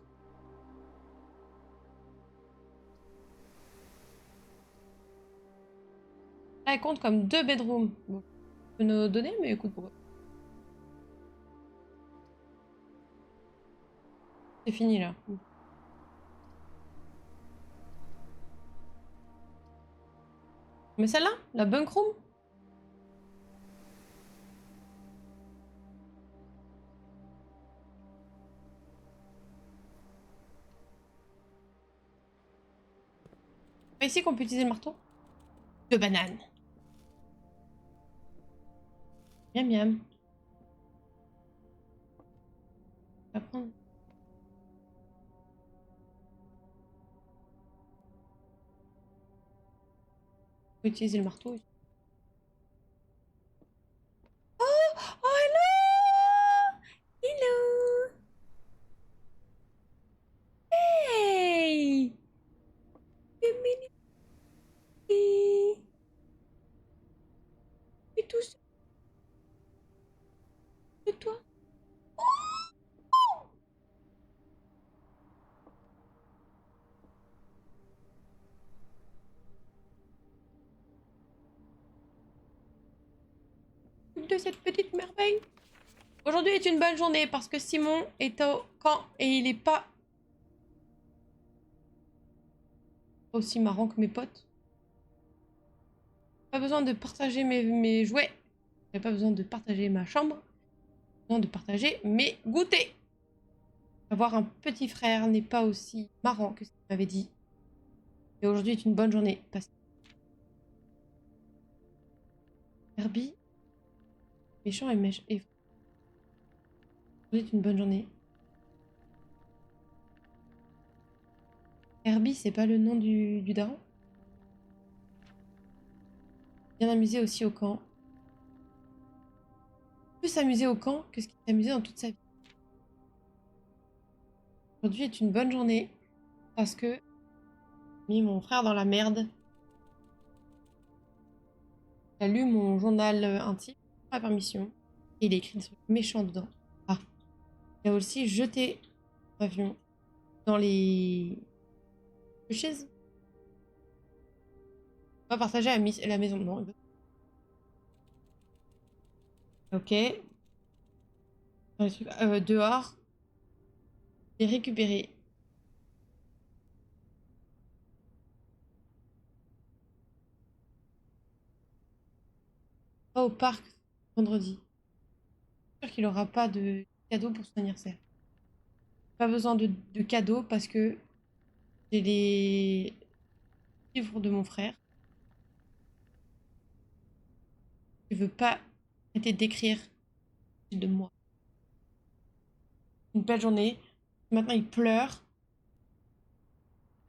Speaker 1: Là, elle compte comme deux bedrooms. Bon, je peux nous donner, mais écoute, pourquoi? C'est fini là. Mais celle-là, la bunk room? Pas ici qu'on peut utiliser le marteau? Deux bananes. Miam miam. On va prendre. On peut utiliser le marteau. Oh, oh hello! Hello! Hey! Community! Et tout ça de toi? De cette petite merveille. Aujourd'hui est une bonne journée parce que Simon est au camp et il est pas aussi marrant que mes potes. Pas besoin de partager mes jouets. J'ai pas besoin de partager ma chambre. Besoin de partager mes goûters. Avoir un petit frère n'est pas aussi marrant que ce qu'il m'avait dit. Et aujourd'hui est une bonne journée. Parce que Herbie, méchant et méchant. Aujourd'hui est une bonne journée. Herbie, c'est pas le nom du daron? Bien amusé aussi au camp. Plus s'amuser au camp que ce qu'il s'est amusé dans toute sa vie. Aujourd'hui est une bonne journée parce que j'ai mis mon frère dans la merde. Il a lu mon journal intime, sans la permission, et il a écrit des trucs méchants dedans. Ah, il a aussi jeté l'avion dans les chaises. Pas partager la maison, non. Ok. Dans les trucs, dehors, j'ai récupéré. Pas au parc vendredi. sûr qu'il aura pas de cadeau pour son anniversaire. Pas besoin de cadeau parce que j'ai les livres de mon frère. Je veux pas arrêter d'écrire de moi. Une belle journée. Maintenant, il pleure.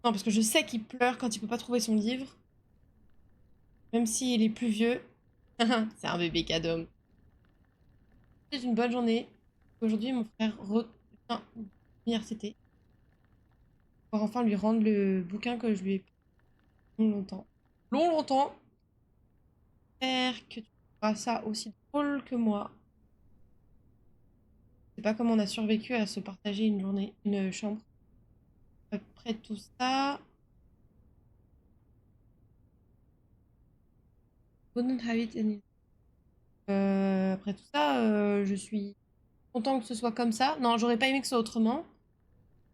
Speaker 1: Non, parce que je sais qu'il pleure quand il peut pas trouver son livre. Même s'il est plus vieux. C'est un bébé cadeau. C'est une bonne journée. Aujourd'hui, mon frère revient de l'université. Pour enfin lui rendre le bouquin que je lui ai pris longtemps. Longtemps. J'espère que tu feras ça aussi drôle que moi. Je sais pas comment on a survécu à se partager une journée, une chambre. Après tout ça. Wouldn't have it any- après tout ça, je suis content que ce soit comme ça. Non, j'aurais pas aimé que ce soit autrement.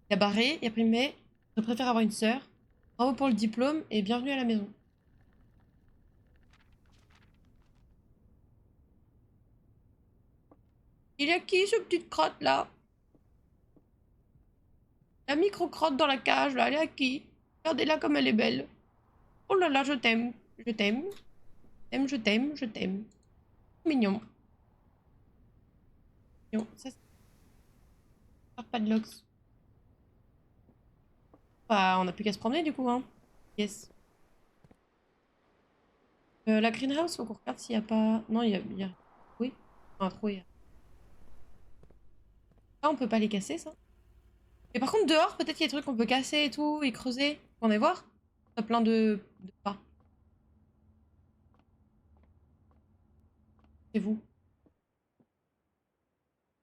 Speaker 1: Il a barré, il a pris mais je préfère avoir une sœur. Bravo pour le diplôme et bienvenue à la maison. Il y a qui ce petite crotte là? La micro-crotte dans la cage là, elle est à qui? Regardez-la comme elle est belle. Oh là là, je t'aime. Je t'aime. Je t'aime, je t'aime. Mignon. Mignon. Ça, c'est pas de l'ox. Bah, on a plus qu'à se promener du coup, hein. Yes. La greenhouse, faut qu'on regarde s'il y a pas. Non, il y a. Oui. Un trou, il y a. Ah, on peut pas les casser, ça. Mais par contre, dehors, peut-être qu'il y a des trucs qu'on peut casser et tout, et creuser. On va voir. T'as plein de pas. C'est vous.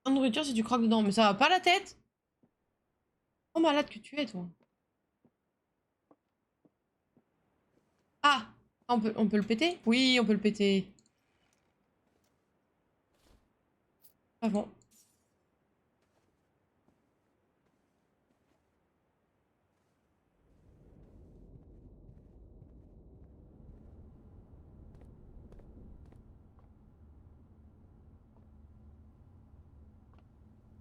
Speaker 1: En nourriture si tu croques dedans. Mais ça va pas la tête? Oh malade que tu es, toi. Ah! On peut le péter? Oui, on peut le péter. Ah bon.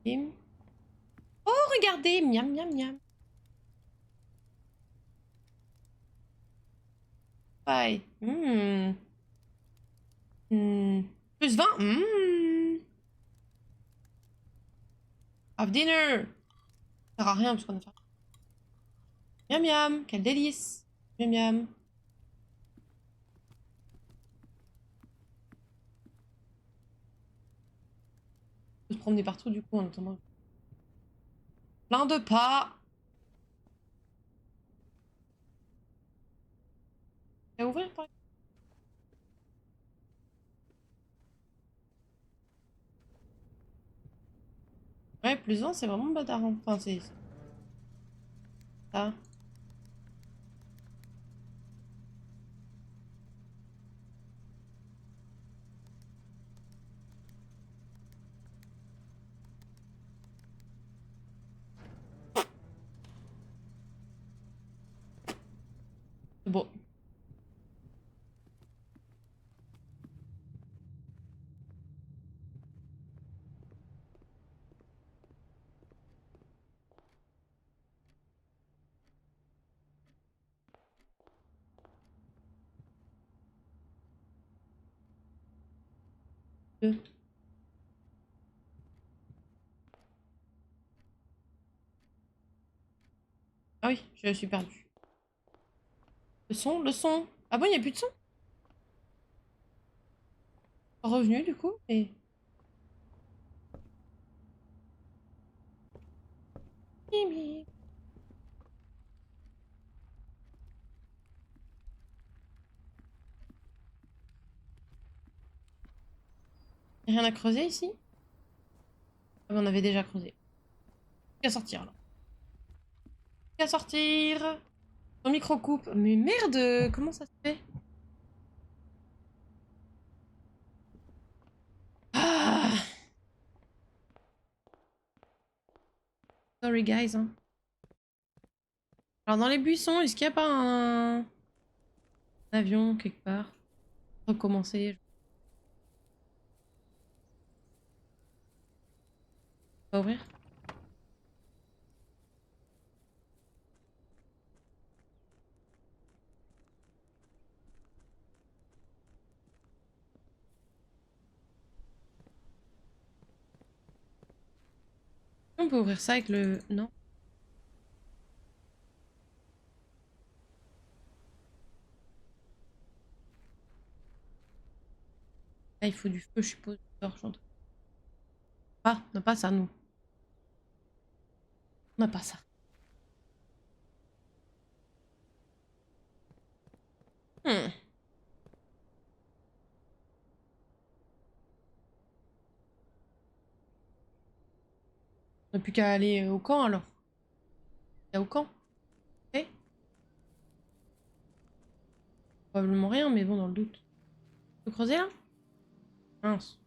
Speaker 1: Bim. Oh, regardez! Miam, miam, miam. Bye. Plus 20. Have dinner. Ça sert à rien parce qu'on a faim. Miam, miam. Quel délice. Miam, miam. On peut se promener partout du coup en attendant. Plein de pas. Tu vas ouvrir par exemple? Ouais, plus 20, c'est vraiment bâtard, hein. Enfin, c'est ça. Bon. Deux. Ah oui, je suis perdue. Le son, le son. Ah bon, il n'y a plus de son? Revenu du coup? Et... Mimi. Rien à creuser ici? Ah, mais on avait déjà creusé. Qu'à sortir là. Qu'à sortir. Ton micro coupe. Mais merde, comment ça se fait? Ah. Sorry guys. Hein. Alors dans les buissons, est-ce qu'il n'y a pas un avion quelque part? Recommencer. On va ouvrir. On peut ouvrir ça avec le... Non. Là, il faut du feu, je suppose. Torche, ah, on n'a pas ça, nous. On n'a pas ça. Hmm. On n'a plus qu'à aller au camp, alors. Il y a au camp. Ok. Probablement rien, mais bon, dans le doute. On peut creuser, là? Mince.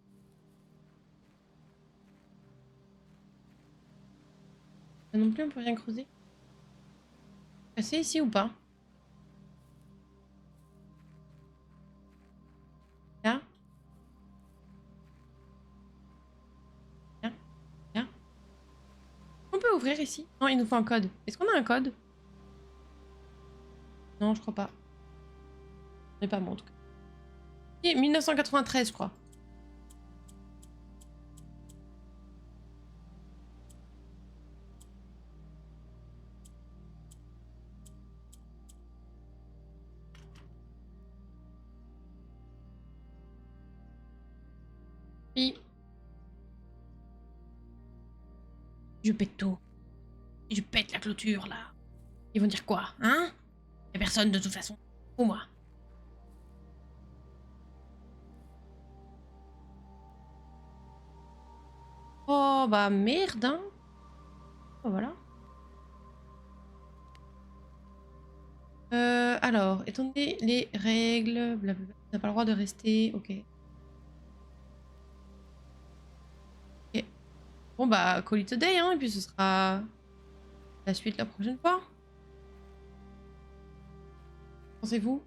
Speaker 1: Là non plus, on peut rien creuser. Passer ici ou pas? Là? Là? Là? On peut ouvrir ici? Non, il nous faut un code. Est-ce qu'on a un code? Non, je crois pas. On n'est pas bon, en tout cas. Et 1993, je crois. Puis... je pète tout. Je pète la clôture, là. Ils vont dire quoi, hein? Y'a personne, de toute façon. Pour moi. Oh, bah merde, hein. Oh, voilà. Alors, étant donné les règles, blablabla, on n'a pas le droit de rester, ok. Ok. Bon bah, call it a day, hein, et puis ce sera la suite la prochaine fois. Pensez-vous?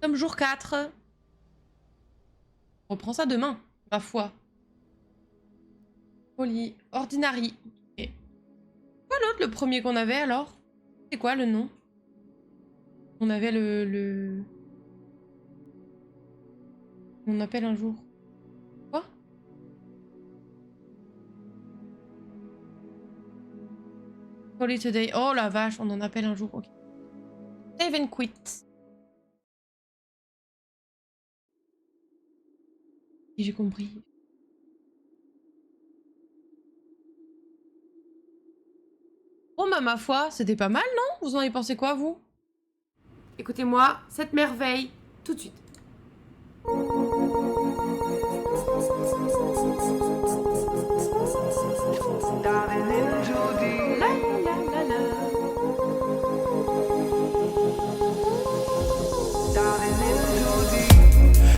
Speaker 1: Comme jour 4. On reprend ça demain, ma foi. Poly, ordinary. Ok. Quoi l'autre, le premier qu'on avait alors? C'est quoi le nom? On avait le... On appelle un jour. Quoi? Call it a day. Oh la vache, on en appelle un jour. Ok. Save and quit. Si j'ai compris. Bon bah ma foi, c'était pas mal, non? Vous en avez pensé quoi, vous? Écoutez-moi, cette merveille, tout de suite.